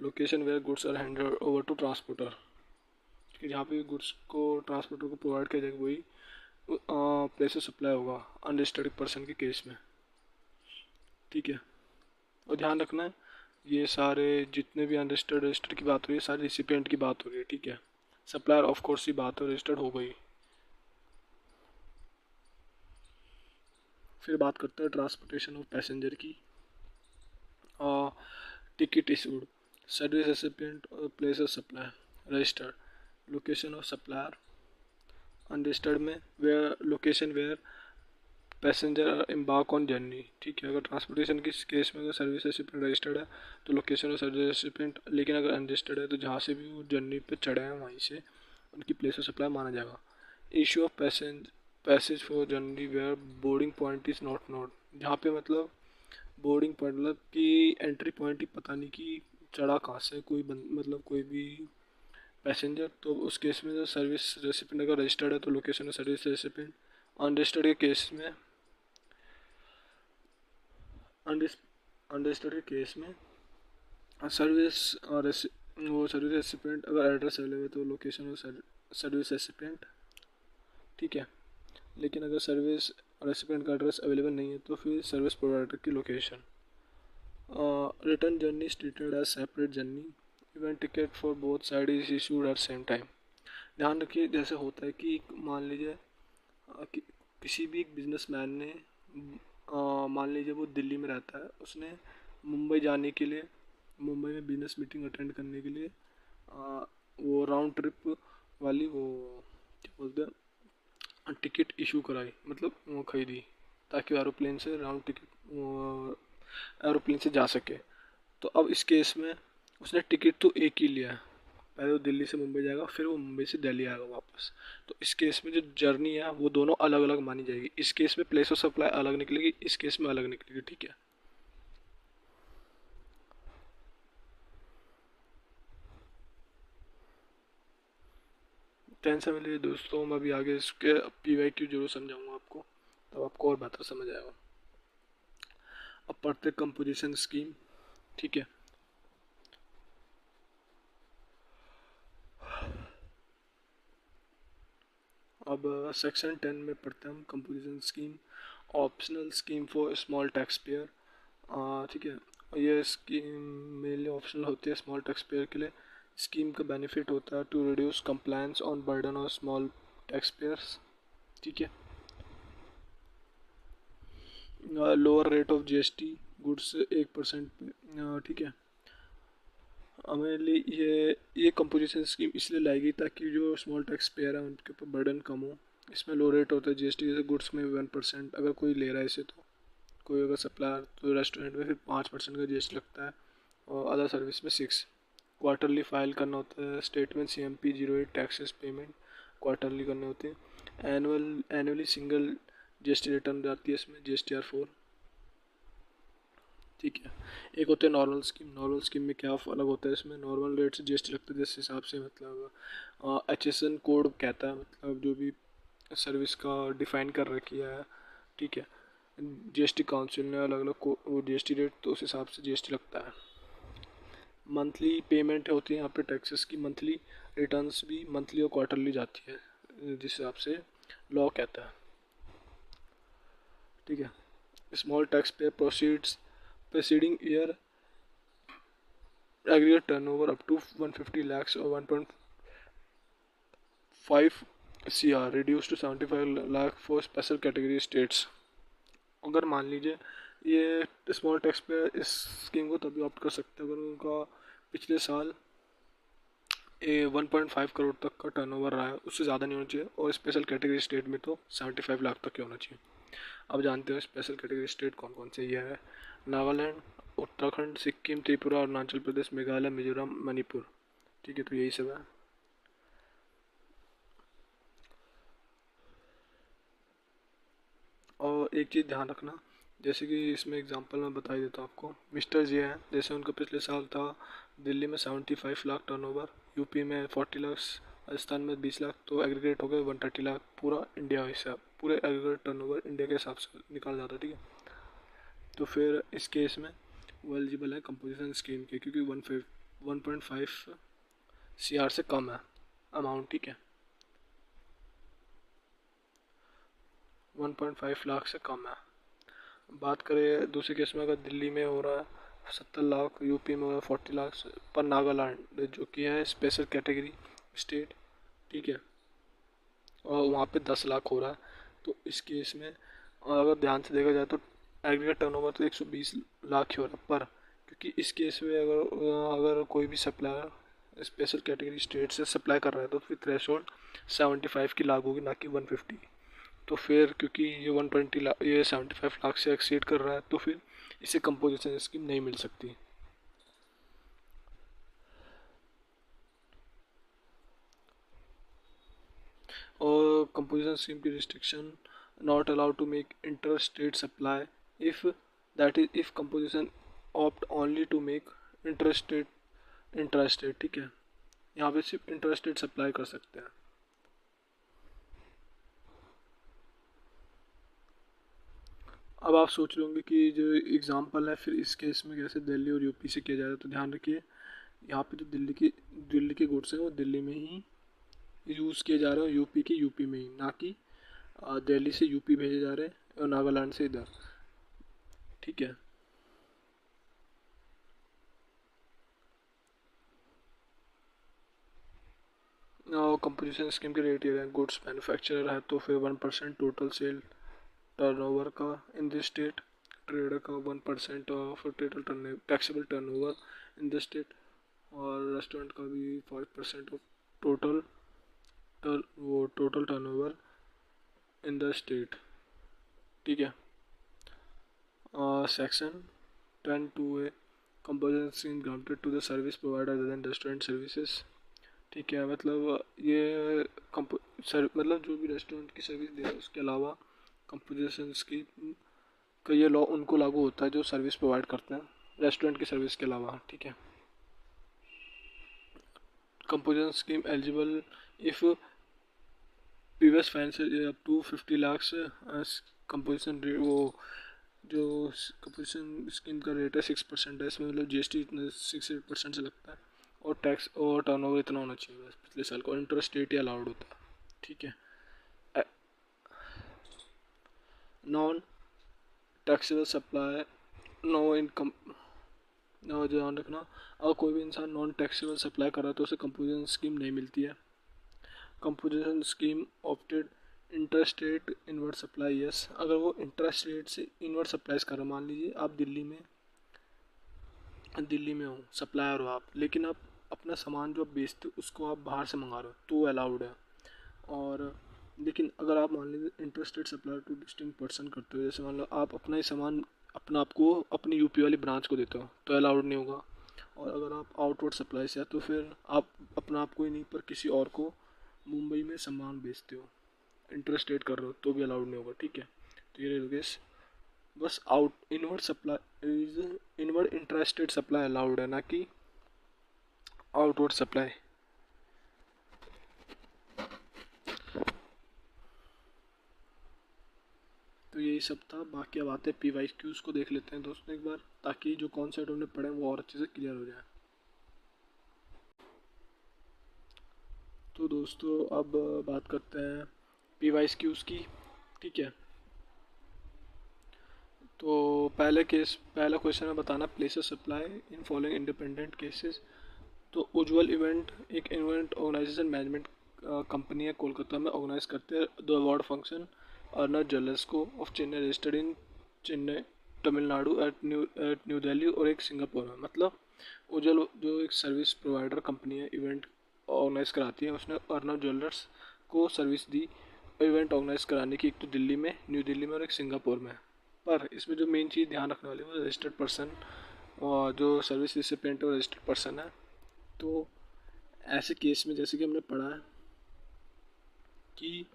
location where goods are handed over to transporter, कि जहाँ पे गुड्स को ट्रांसपोर्टर को प्रोवाइड किया जाएगा वही प्लेस ऑफ सप्लाई होगा अनरजिस्टर्ड पर्सन के केस में, ठीक है। और ध्यान रखना है ये सारे जितने भी अनरजिस्टर्ड रजिस्टर्ड की बात हो रही है सारे रिसिपिएंट की बात हो रही है, ठीक है। सप्लायर ऑफ कोर्स ही बात है, रजिस्टर्ड हो गई। फिर बात करते हैं ट्रांसपोर्टेशन ऑफ पैसेंजर की। Ticket issued service recipient place of supply registered location of supplier unregistered में where location where passenger embark on journey, ठीक है। अगर ट्रांसपोर्टेशन की केस में अगर सर्विस रेसिपिएंट रजिस्टर्ड है तो लोकेशन ऑफ सर्विस रेसिपिएंट, लेकिन अगर अनरजिस्टर्ड है तो जहाँ से भी वो जर्नी पे चढ़े हैं वहीं से उनकी प्लेस ऑफ सप्लाई माना जाएगा। Issue of passage for journey where boarding point is not note, जहाँ पे मतलब बोर्डिंग पॉइंट मतलब कि एंट्री पॉइंट ही पता नहीं कि चढ़ा कहाँ से कोई मतलब कोई भी पैसेंजर, तो उस केस में जो सर्विस रेसिपिएंट अगर रजिस्टर्ड है तो location of service recipient. Unregistered के केस में अनरजिस्टर्ड के केस में सर्विस और वो सर्विस रेसिपिएंट अगर एड्रेस अवेलेबल है तो लोकेशन ऑफ सर्विस रेसिपिएंट, ठीक है। लेकिन अगर सर्विस रेसिपिएंट का एड्रेस अवेलेबल नहीं है तो फिर सर्विस प्रोवाइडर की location. Return journey is treated as separate journey, event ticket for both side is issued at same time. ध्यान रखिए जैसे होता है कि मान लीजिए कि किसी भी एक बिजनेसमैन ने मान लीजिए वो दिल्ली में रहता है, उसने मुंबई जाने के लिए मुंबई में बिजनेस मीटिंग अटेंड करने के लिए वो राउंड ट्रिप वाली वो क्या बोलते हैं टिकट इशू कराई, मतलब वो खरीदी ताकि एरोप्लेन से राउंड टिकट एरोप्लेन से जा सके। तो अब इस केस में उसने टिकट तो एक ही लिया है, पहले वो दिल्ली से मुंबई जाएगा फिर वो मुंबई से दिल्ली आएगा वापस, तो इस केस में जो जर्नी है वो दोनों अलग अलग मानी जाएगी। इस केस में प्लेस ऑफ सप्लाई अलग निकलेगी, इस केस में अलग निकलेगी, ठीक है। टेंशन में लिए दोस्तों, मैं अभी आगे इसके PYQ जरूर समझाऊंगा आपको, तब आपको और बेहतर समझ आएगा। अब पढ़ते कंपोजिशन स्कीम, ठीक है। अब सेक्शन 10 में पढ़ते हैं हम composition scheme, optional scheme for small tax payer, ठीक है। ये स्कीम मेनली ऑप्शनल होती है स्मॉल टैक्स पेयर के लिए। स्कीम का बेनिफिट होता है to reduce compliance on burden of small tax payers, ठीक है। Lower rate of GST goods 1% पे, ठीक है। हमारे लिए ये कंपोजिशन स्कीम इसलिए लाई गई ताकि जो स्मॉल टैक्स पेयर है उनके ऊपर बर्डन कम हो। इसमें लो रेट होता है GST, जैसे गुड्स में 1% अगर कोई ले रहा है इसे, तो कोई अगर सप्लायर तो रेस्टोरेंट में फिर 5% का GST लगता है, और अदर सर्विस में 6। क्वार्टरली फाइल करना होता है statement CMP 08 taxes payment quarterly करने होते हैं। एनुअली सिंगल जीएसटी रिटर्न आती है इसमें, GSTR 4। ठीक है। एक होते हैं नॉर्मल स्कीम। नॉर्मल स्कीम में क्या अलग होता है, इसमें नॉर्मल रेट से जीएसटी लगता है जिस हिसाब से मतलब HSN कोड कहता है, मतलब जो भी सर्विस का डिफाइन कर रखी है। ठीक है। जीएसटी काउंसिल ने अलग अलग वो जीएसटी रेट, तो उस हिसाब से जीएसटी लगता है। मंथली पेमेंट होती है यहाँ पे टैक्सेस की, मंथली रिटर्न्स भी मंथली और क्वार्टरली जाती है जिस हिसाब से लॉ कहता है। ठीक है। Small tax pay proceeds preceding year aggregate turnover up to 150 lakhs or 1.5 CR reduced to 75 lakh for special category states। अगर मान लीजिए ये स्मॉल टैक्स पे इस स्कीम को तभी ऑप्ट कर सकते हैं अगर उनका पिछले साल 1.5 करोड़ तक का टर्नओवर रहा है, उससे ज़्यादा नहीं होना चाहिए, और स्पेशल कैटेगरी स्टेट में तो 75 लाख तक ही होना चाहिए। अब जानते हो स्पेशल कैटेगरी स्टेट कौन कौन से ये है। नागालैंड, उत्तराखंड, सिक्किम, त्रिपुरा, अरुणाचल प्रदेश, मेघालय, मिजोरम, मणिपुर। ठीक है, तो यही सब है। और एक चीज़ ध्यान रखना, जैसे कि इसमें एग्जांपल मैं बता ही देता हूँ आपको। मिस्टर जी हैं, जैसे उनका पिछले साल था दिल्ली में 75 लाख टर्नओवर, यूपी में 40 लाख, राजस्थान में 20 लाख, तो एग्रीगेट हो गए 130 लाख। पूरा इंडिया हिसाब, पूरे एग्रीगेट टर्नओवर इंडिया के हिसाब से निकाला जाता है। ठीक है। तो फिर इस केस में वो एलिजिबल है कंपोजिशन स्कीम के, क्योंकि 1.5 CR से कम है अमाउंट। ठीक है, 1.5 लाख से कम है। बात करें दूसरे केस में, अगर दिल्ली में हो रहा है 70 लाख, यूपी में हो रहा है 40 लाख, पर नागालैंड जो कि है स्पेशल कैटेगरी स्टेट, ठीक है, और वहाँ पे 10 लाख हो रहा है, तो इस केस में अगर ध्यान से देखा जाए तो एग्रीगेट टर्नओवर तो 120 लाख ही हो रहा है। पर क्योंकि इस केस में अगर कोई भी सप्लायर स्पेशल कैटेगरी स्टेट से सप्लाई कर रहा है तो फिर थ्रेशोल्ड 75 की लागू होगी, ना कि 150। तो फिर क्योंकि ये 120 लाख, ये 75 लाख से एक्सीड कर रहा है, तो फिर इसे कंपोजिशन स्कीम नहीं मिल सकती। और कंपोजिशन स्कीम की restriction, not allowed to make inter state supply if that is if composition opt only to make inter state. ठीक है, यहाँ पे सिर्फ इंटर स्टेट सप्लाई कर सकते हैं। अब आप सोच रहे होंगे कि जो एग्जांपल है फिर इस केस में कैसे दिल्ली और यूपी से किया जाएगा, तो ध्यान रखिए यहाँ पे जो दिल्ली के गुड्स हैं वो दिल्ली में ही यूज़ किए जा रहे हैं, यूपी के यूपी में ही, ना कि दिल्ली से यूपी भेजे जा रहे हैं और नागालैंड से इधर। ठीक है। और कंपोजिशन स्कीम के रेट ये है, गुड्स मैन्युफैक्चरर है तो फिर 1% टोटल सेल टर्नओवर का इन दिस स्टेट, ट्रेडर का 1% of total taxable turnover in this state, और रेस्टोरेंट का भी 5% ऑफ टोटल वो total turnover in the state. ठीक है। Section 10(2)(a) composition scheme granted to the service provider other than restaurant services. ठीक है, मतलब ये मतलब जो भी रेस्टोरेंट की सर्विस दे रहा है उसके अलावा कंपोजिशन स्कीम का ये लॉ उनको लागू होता है जो सर्विस प्रोवाइड करते हैं रेस्टोरेंट की सर्विस के अलावा। ठीक है। Composition scheme eligible if previous financial up to 50 lakh composition वो जो कंपोजिशन स्कीम का रेट है 6% है, इसमें मतलब GST 6% से लगता है, और टैक्स और टर्नओवर इतना होना चाहिए बस पिछले साल का, और इंटरेस्ट रेट ही अलाउड होता है। ठीक है। Non taxable supply, no income, no, ध्यान रखना अगर कोई भी इंसान नॉन टैक्सेबल सप्लाई कर रहा है तो उसे कंपोजिशन स्कीम नहीं मिलती है। Composition scheme opted interest rate inward supply, yes, अगर वो इंटरेस्ट रेट से इनवर्ट सप्लाईज कर रहा है, मान लीजिए आप दिल्ली में हो, सप्लायर हो आप, लेकिन आप अपना सामान जो आप बेचते हो उसको आप बाहर से मंगा रहे हो तो वो अलाउड है। और लेकिन अगर आप मान लीजिए interested supplier two distinct person करते हो, जैसे मान लो आप अपना ही सामान अपना आपको अपनी यूपी वाली ब्रांच को देते हो तो अलाउड नहीं होगा। और अगर आप आउटवर्ड सप्लाई से है तो फिर आप अपना आपको ही नहीं पर किसी और को मुंबई में सामान बेचते हो, इंटरेस्टेड कर रहे हो, तो भी अलाउड नहीं होगा। ठीक है। तो ये केस बस out inward supply is inward interested supply allowed है, ना कि आउटवर्ड सप्लाई। तो यही सब था। बाकी अब आते हैं PYQs को देख लेते हैं दोस्तों एक बार, ताकि जो कॉन्सेप्ट हमने पढ़े वो और अच्छे से क्लियर हो जाए। तो दोस्तों अब बात करते हैं PYQs की, ठीक है। तो पहला क्वेश्चन है बताना place of supply in following independent cases. तो उज्ज्वल इवेंट एक इवेंट ऑर्गेनाइजेशन मैनेजमेंट कंपनी है, कोलकाता में ऑर्गेनाइज करते हैं दो अवार्ड फंक्शन अर्नर ज्वेलर्स को of Chennai registered in Chennai Tamil Nadu at New Delhi और एक सिंगापुर में। मतलब उज्ज्वल जो एक सर्विस प्रोवाइडर कंपनी है, इवेंट ऑर्गेनाइज कराती है, उसने अर्नब ज्वेलर्स को सर्विस दी इवेंट ऑर्गेनाइज कराने की, एक तो दिल्ली में, न्यू दिल्ली में, और एक सिंगापुर में। पर इसमें जो मेन चीज़ ध्यान रखने वाली है वो रजिस्टर्ड पर्सन और जो सर्विस रिसिपेंट है वो रजिस्टर्ड पर्सन है। तो ऐसे केस में जैसे कि हमने पढ़ा है कि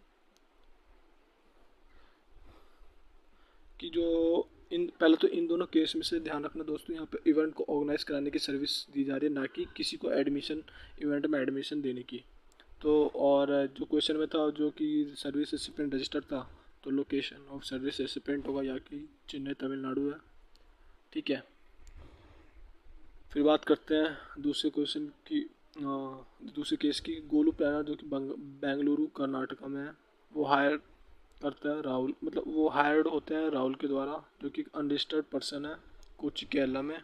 जो पहले तो इन दोनों केस में से ध्यान रखना दोस्तों, यहाँ पे इवेंट को ऑर्गेनाइज कराने की सर्विस दी जा रही है, ना कि किसी को एडमिशन इवेंट में एडमिशन देने की। तो और जो क्वेश्चन में था जो कि सर्विस रेसिपेंट रजिस्टर्ड था, तो लोकेशन ऑफ सर्विस रेसिपेंट होगा या कि चेन्नई तमिलनाडु है, ठीक है। फिर बात करते हैं दूसरे क्वेश्चन की, दूसरे केस की। गोलू प्लानर जो कि बेंगलुरु कर्नाटका में है, वो हायर करता है राहुल, मतलब वो हायर्ड होते हैं राहुल के द्वारा, जो कि अनरजिस्टर्ड पर्सन है, कोची केरला में,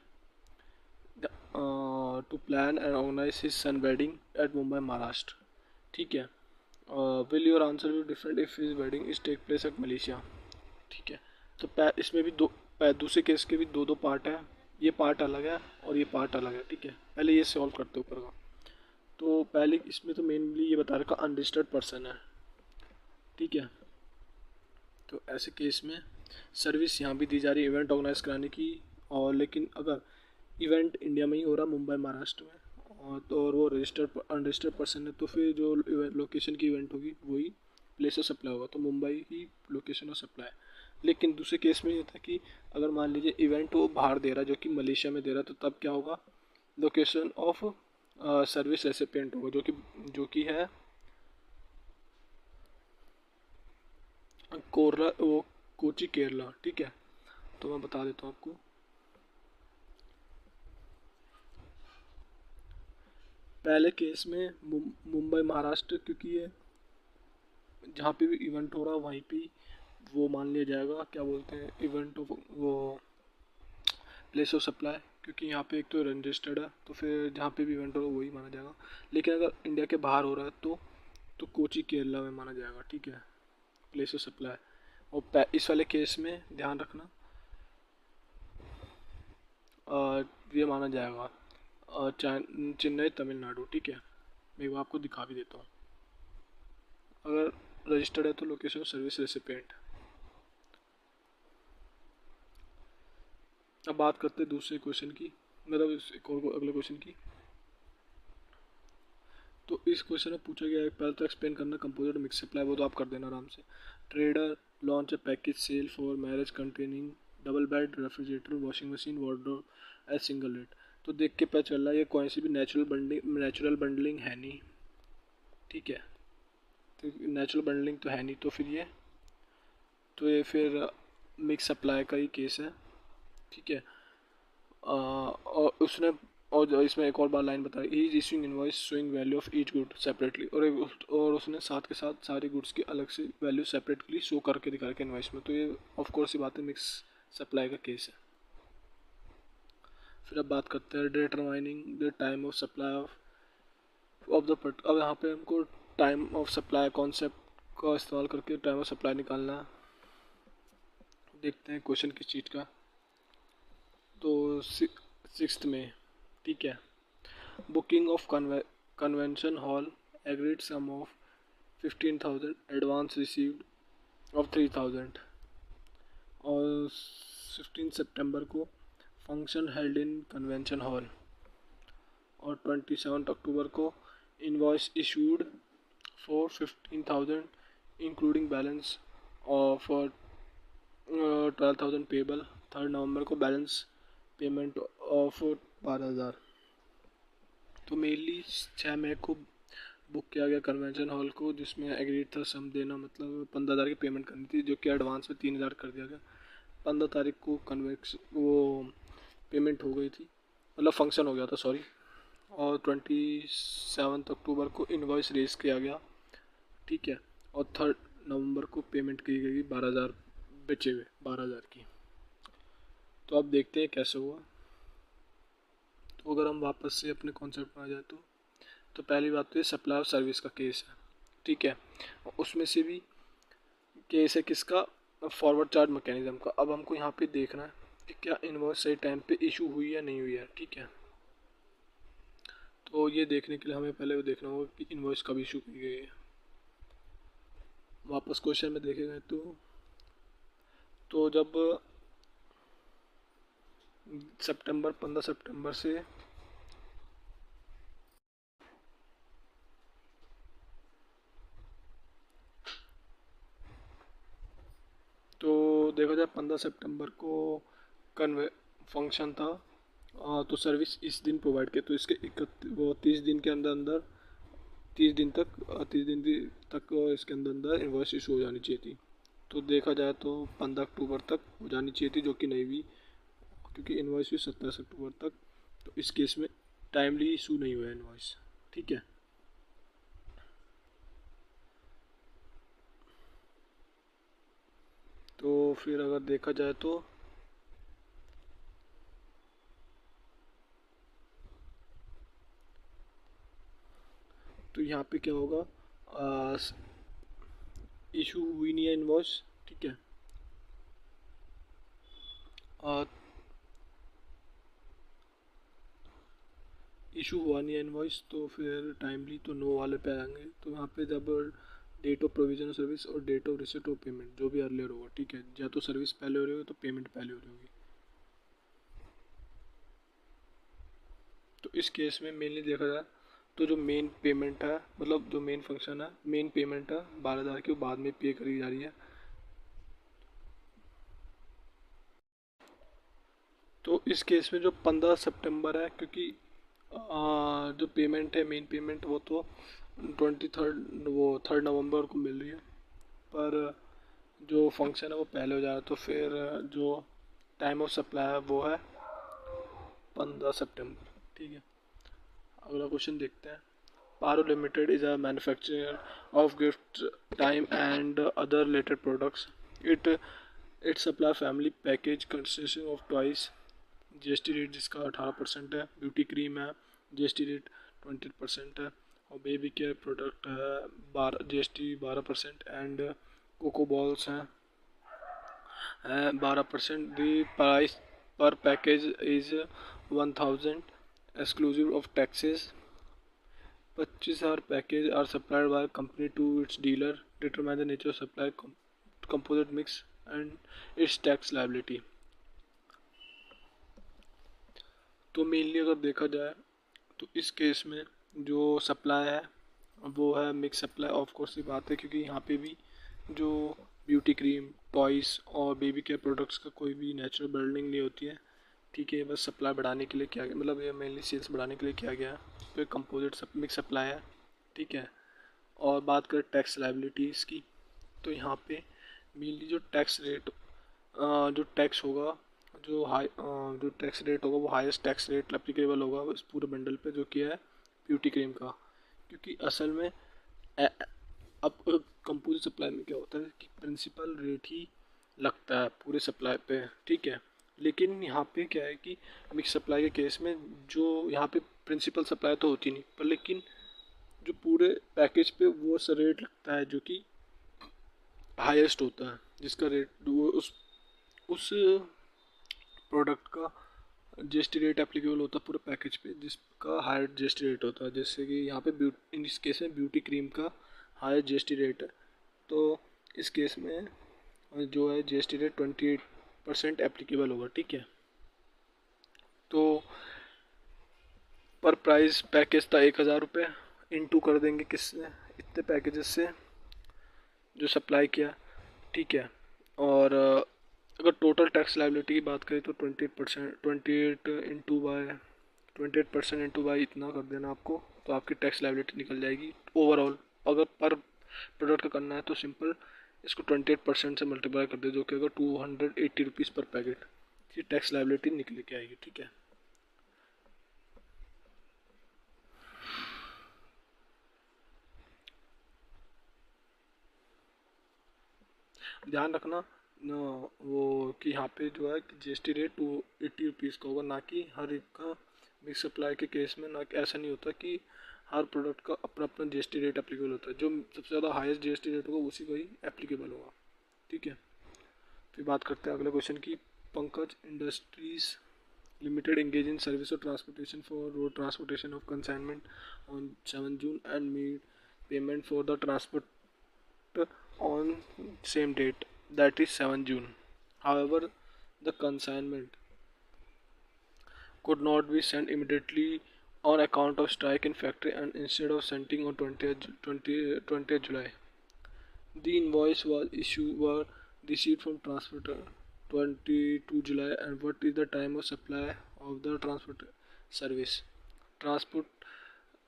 to plan and organise his son wedding at Mumbai Maharashtra, ठीक है। Will your answer be different if his wedding is take place at Malaysia, ठीक है। तो इसमें भी दूसरे केस के भी दो पार्ट है, ये पार्ट अलग है और ये पार्ट अलग है, ठीक है। पहले ये सॉल्व करते ऊपर का। तो पहले इसमें तो मेनली ये बता रखा अनरजिस्टर्ड पर्सन है, ठीक है। तो ऐसे केस में सर्विस यहाँ भी दी जा रही है इवेंट ऑर्गेनाइज कराने की, और लेकिन अगर इवेंट इंडिया में ही हो रहा, मुंबई महाराष्ट्र में, और वो रजिस्टर्ड अनरजिस्टर्ड पर्सन है, तो फिर जो लोकेशन की इवेंट होगी वही प्लेस ऑफ सप्लाई होगा, तो मुंबई ही लोकेशन ऑफ सप्लाई। लेकिन दूसरे केस में ये था कि अगर मान लीजिए इवेंट वो बाहर दे रहा है, जो कि मलेशिया में दे रहा है, तो तब क्या होगा, लोकेशन ऑफ सर्विस रेसिपिएंट होगा, जो कि है कोरला, वो कोची केरला, ठीक है। तो मैं बता देता हूँ आपको। पहले केस में मुंबई महाराष्ट्र, क्योंकि ये जहाँ पे भी इवेंट हो रहा है वहीं पे वो मान लिया जाएगा, क्या बोलते हैं, इवेंट ऑफ वो प्लेस ऑफ सप्लाई, क्योंकि यहाँ पे एक तो रजिस्टर्ड है, तो फिर जहाँ पे भी इवेंट हो रहा है वही माना जाएगा। लेकिन अगर इंडिया के बाहर हो रहा है तो कोची केरला में माना जाएगा, ठीक है, प्लेस ऑफ सप्लाई। और इस वाले केस में ध्यान रखना ये माना जाएगा चेन्नई तमिलनाडु, ठीक है। मैं वो आपको दिखा भी देता हूँ। अगर रजिस्टर्ड है तो लोकेशन सर्विस रेसिपिएंट। अब बात करते हैं दूसरे क्वेश्चन की, मतलब एक और अगले क्वेश्चन की। तो इस क्वेश्चन में पूछा गया है, पहले तो एक्सप्लेन करना कंपोजिट मिक्स सप्लाई, वो तो आप कर देना आराम से। Trader launch a package sale for marriage containing double bed refrigerator washing machine wardrobe at single rate. तो देख के पता चल रहा है ये कोई सी भी नेचुरल बंडलिंग है नहीं, ठीक है। तो नेचुरल बंडलिंग तो है नहीं, तो ये फिर मिक्स सप्लाई का ही केस है, ठीक है। और उसने और इसमें एक और बार लाइन बताई, he is issuing invoice showing value of each good separately, और उसने साथ के साथ सारी गुड्स की अलग से वैल्यू सेपरेटली शो करके दिखा के इनवॉइस में। तो ये ऑफ कोर्स ये बात है, मिक्स सप्लाई का केस है। फिर अब बात करते हैं determining the time of supply of the पट। अब यहाँ पे हमको टाइम ऑफ सप्लाई कॉन्सेप्ट का इस्तेमाल करके टाइम ऑफ सप्लाई निकालना है। देखते हैं क्वेश्चन किस चीज़ का। तो 6th में, ठीक है, booking of convention hall agreed sum of 15,000 advance received of 3,000, और 15 सितंबर को function held in convention hall, और 27 अक्टूबर को invoice issued for 15,000 including balance of 12,000 payable 3 नवंबर को, बैलेंस पेमेंट ऑफ 12,000। तो मेनली 6 मई को बुक किया गया कन्वेंशन हॉल को, जिसमें एग्रीड था सम देना, मतलब 15,000 की पेमेंट करनी थी, जो कि एडवांस में 3,000 कर दिया गया। 15 तारीख को कन्वेक्स वो पेमेंट हो गई थी, मतलब फंक्शन हो गया था, सॉरी। और 27 अक्टूबर को इनवॉइस रेज किया गया, ठीक है। और 3 नवंबर को पेमेंट की गई 12,000 बचे हुए 12,000 की। तो अब देखते हैं कैसे हुआ। तो अगर हम वापस से अपने कॉन्सेप्ट में आ जाए तो पहली बात तो ये सप्लाई ऑफ सर्विस का केस है, ठीक है। उसमें से भी केस है किसका, फॉरवर्ड चार्ज मैकेनिज्म का। अब हमको यहाँ पे देखना है कि क्या इनवॉइस सही टाइम पे इशू हुई या नहीं हुई है, ठीक है। तो ये देखने के लिए हमें पहले वो देखना होगा कि इनवॉइस कब इशू की गई है। वापस क्वेश्चन में देखेंगे तो जब सितंबर 15 सितंबर से तो देखा जाए 15 सितंबर को कन्वे फंक्शन था, तो सर्विस इस दिन प्रोवाइड किया, तो इसके 30 दिन के अंदर अंदर 30 दिन तक इसके अंदर अंदर इन्वॉइस इशू हो जानी चाहिए थी। तो देखा जाए तो 15 अक्टूबर तक हो जानी चाहिए थी, जो कि नहीं हुई, क्योंकि इन्वॉइस हुई 27 अक्टूबर तक। तो इस केस में टाइमली इशू नहीं हुआ इन्वॉइस, ठीक है। तो फिर अगर देखा जाए तो यहाँ पे क्या होगा, इशू हुई नहीं है इन्वॉइस, ठीक है। इशू हुआ नहीं है इनवॉइस, तो फिर टाइमली तो नो वाले पे आएंगे। तो यहाँ पे जब date of provision of service और date of receipt of payment जो भी अर्लियर होगा, ठीक है, या तो सर्विस पहले हो रही होगी तो पेमेंट पहले हो रही होगी। तो इस केस में मेनली देखा जाए तो जो मेन पेमेंट है, मतलब जो मेन फंक्शन है, मेन पेमेंट है 12,000 की, बाद में पे करी जा रही है। तो इस केस में जो 15 सितंबर है, क्योंकि जो पेमेंट है मेन पेमेंट वो तो 23 वो 3 नवंबर को मिल रही है, पर जो फंक्शन है वो पहले हो जाए, तो फिर जो टाइम ऑफ सप्लाई है वो है 15 सितंबर, ठीक है। अगला क्वेश्चन देखते हैं। Paro limited is a manufacturer of gift time and other related products. It it supply family package consisting of toys. GST rate जिसका 18% है। ब्यूटी क्रीम है, जीएसटी रेट 20% है। और बेबी केयर प्रोडक्ट है, 12 जीएसटी 12%। एंड कोको बॉल्स हैं 12%। The price per package is 1000 exclusive of taxes. 25,000 package are supplied by company to its dealer. Determine the nature of supply, composite mix and its tax liability. तो mainly अगर देखा जाए तो इस case में जो supply है वो है मिक्स सप्लाई। ऑफ कोर्स ये बात है, क्योंकि यहाँ पे भी जो ब्यूटी क्रीम, टॉयस और बेबी केयर प्रोडक्ट्स का कोई भी नेचुरल बिल्डिंग नहीं होती है, ठीक है। बस सप्लाई बढ़ाने के लिए किया गया, मतलब ये मेनली सेल्स बढ़ाने के लिए किया गया है। तो एक कंपोजिट मिक्स सप्लाई है, ठीक है। और बात करें टैक्स लायबिलिटीज़ की, तो यहाँ पे मेनली जो टैक्स रेट जो टैक्स होगा, जो टैक्स रेट होगा वो हाईएस्ट टैक्स रेट एप्लीकेबल होगा इस पूरे बंडल पे, जो किया है ब्यूटी क्रीम का। क्योंकि असल में अब कंपोजिट सप्लाई में क्या होता है कि प्रिंसिपल रेट ही लगता है पूरे सप्लाई पे, ठीक है। लेकिन यहाँ पे क्या है कि मिक्स सप्लाई के केस में जो यहाँ पे प्रिंसिपल सप्लाई तो होती नहीं, पर लेकिन जो पूरे पैकेज पे वो रेट लगता है जो कि हाईएस्ट होता है, जिसका रेट वो उस प्रोडक्ट का जीएसटी रेट एप्लीकेबल होता है पूरे पैकेज पे, जिसका हायर जीएसटी रेट होता है। जैसे कि यहाँ पे इन इस केस में ब्यूटी क्रीम का हायर जीएसटी रेट है, तो इस केस में जो है जीएसटी रेट 28% एप्लीकेबल होगा, ठीक है। तो पर प्राइस पैकेज था 1,000 रुपये, इंटू कर देंगे किससे, इतने पैकेजेस से जो सप्लाई किया, ठीक है। और अगर टोटल टैक्स लाइबिलिटी की बात करें तो 28%, 28% इंटू बाई इतना कर देना आपको, तो आपकी टैक्स लाइबिलिटी निकल जाएगी ओवरऑल। अगर पर प्रोडक्ट का करना है तो सिंपल इसको 28% से मल्टीप्लाई कर दे, जो कि अगर 280 रुपीज़ पर पैकेट, ये टैक्स लाइबिलिटी निकल के आएगी। ठीक है, ध्यान रखना न, वो कि यहाँ पे जो है कि जीएसटी रेट 280 रुपीज़ का होगा, ना कि हर एक का मिक्स सप्लाई के केस में। ना ऐसा नहीं होता कि हर प्रोडक्ट का अपना अपना जीएसटी रेट एप्लीकेबल होता है, जो सबसे ज़्यादा हाईएस्ट जीएसटी रेट होगा उसी का ही एप्लीकेबल होगा। ठीक है, फिर बात करते हैं अगले क्वेश्चन की। Pankaj industries limited engage in service of transportation for road transportation of consignment on 7 June and made payment for the transport on same date, that is 7 June. However, the consignment could not be sent immediately on account of strike in factory, and instead of sending on 20th July, the invoice were received from transporter 22 July. And what is the time of supply of the transport service? Transport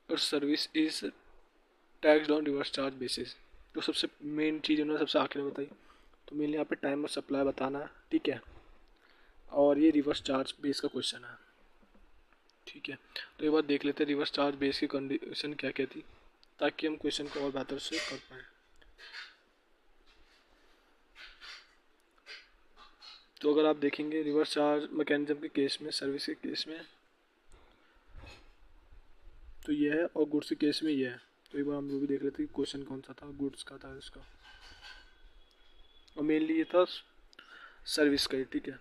service is taxed on reverse charge basis. तो सबसे main चीज़ उन्होंने सबसे आखिर में बताई, तो mainly यहाँ पे टाइम ऑफ सप्लाई बताना है। ठीक है, और ये रिवर्स चार्ज बेस का क्वेश्चन है। ठीक है, तो एक बार देख लेते हैं रिवर्स चार्ज बेस की कंडीशन क्या क्या थी, ताकि हम क्वेश्चन को और बेहतर से कर पाएँ। तो अगर आप देखेंगे रिवर्स चार्ज मैकेनिज्म के केस में, सर्विस के केस में तो ये है, और गुड्स के केस में ये है। तो एक बार हम लोग भी देख लेते हैं क्वेश्चन कौन सा था, गुड्स का था इसका, और मेनली ये था सर्विस का ही। ठीक है,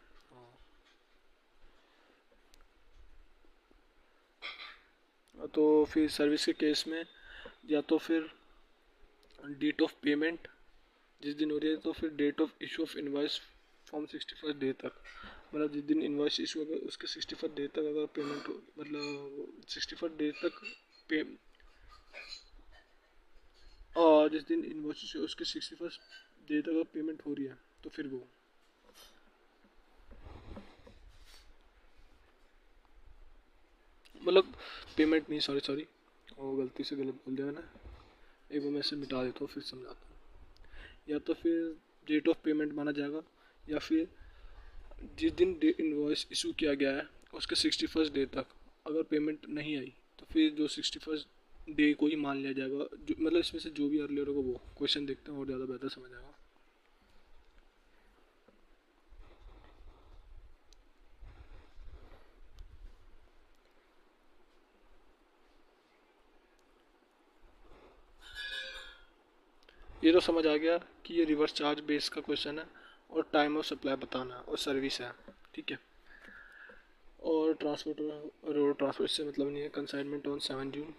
तो फिर सर्विस के केस में या तो फिर डेट ऑफ पेमेंट जिस दिन हो रही है, तो फिर date of issue of invoice from 61st day तक, मतलब जिस दिन इनवॉइस इशू होगा उसके 61st डे तक अगर पेमेंट हो, मतलब 61st डे तक पे, और जिस दिन इनवॉइस इशू उसके 61st डे तक अगर पेमेंट हो रही है तो फिर वो, मतलब पेमेंट नहीं, सॉरी वो गलती से गलत बोल दिया मैंने, एक बार मैं इसे मिटा देता हूँ फिर समझाता हूँ। या तो फिर डेट ऑफ पेमेंट माना जाएगा, या फिर जिस दिन इनवॉइस इशू किया गया है उसके 61st डे तक अगर पेमेंट नहीं आई तो फिर जो 61st डे को ही मान लिया जाएगा। जो मतलब इसमें से जो भी अर्लियर होगा वो क्वेश्चन देखते हैं और ज़्यादा बेहतर समझ आएगा। ये तो समझ आ गया कि ये रिवर्स चार्ज बेस का क्वेश्चन है और टाइम ऑफ सप्लाई बताना है और सर्विस है। ठीक है, और ट्रांसपोर्टर रोड ट्रांसपोर्ट से मतलब नहीं है। Consignment on 7 June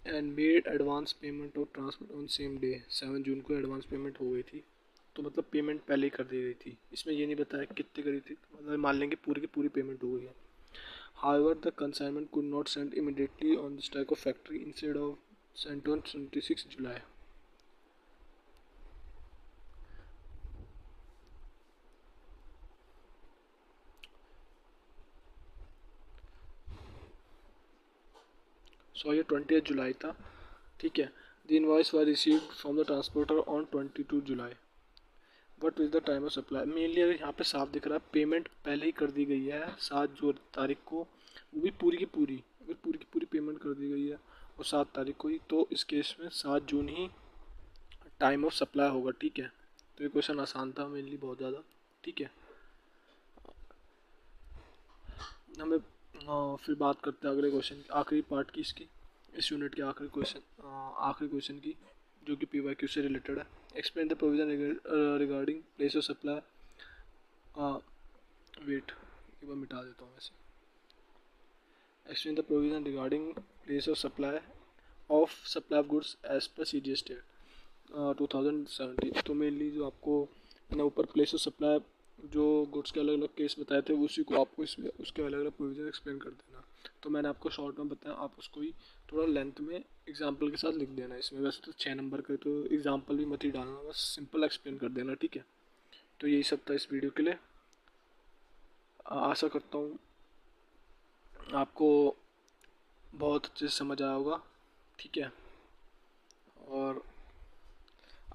and made advance payment of transport on same day, 7 जून को एडवांस पेमेंट हो गई थी, तो मतलब पेमेंट पहले ही कर दी गई थी। इसमें ये नहीं बताया कितनी करी थी, तो मतलब मान लेंगे पूरी की पूरी पेमेंट हो गई है। However, the consignment could not send immediately on the strike of factory, instead of sent on 26 July. So ये 20th जुलाई था। ठीक है, the invoice was received from the transporter on 22 July. What is the time of supply? Mainly अगर यहाँ पे साफ दिख रहा है पेमेंट पहले ही कर दी गई है 7 तारीख को, वो भी पूरी की पूरी, अगर पूरी की पूरी पेमेंट कर दी गई है और 7 तारीख को ही, तो इस केस में 7 जून ही टाइम ऑफ सप्लाई होगा। ठीक है, तो ये क्वेश्चन आसान था मेनली बहुत ज़्यादा। ठीक है, हमें फिर बात करते हैं अगले क्वेश्चन आखिरी पार्ट की, इसकी इस यूनिट के आखिरी क्वेश्चन की, जो कि PYQ से रिलेटेड है। Explain the provision regarding place of supply, wait एक बार मिटा देता हूँ वैसे। Explain the provision regarding place of supply of goods as per CGS date 2017। तो मेनली जो आपको मैंने ऊपर प्लेस ऑफ सप्लाई जो गुड्स के अलग अलग केस बताए थे उसी को आपको इसमें उसके अलग अलग प्रोविजन एक्सप्लेन कर देना। तो मैंने आपको शॉर्ट में बताया, आप उसको ही थोड़ा लेंथ में एग्जांपल के साथ लिख देना। इसमें वैसे तो 6 नंबर का, तो एग्जांपल भी मत ही डालना, बस सिंपल एक्सप्लेन कर देना। ठीक है, तो यही सब था इस वीडियो के लिए। आशा करता हूँ आपको बहुत अच्छे से समझ आया होगा, ठीक है। और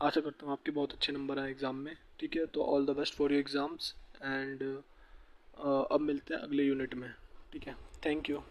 आशा करता हूँ आपके बहुत अच्छे नंबर आए एग्ज़ाम में, ठीक है। तो all the best for your exams and अब मिलते हैं अगले यूनिट में, ठीक है। Thank you.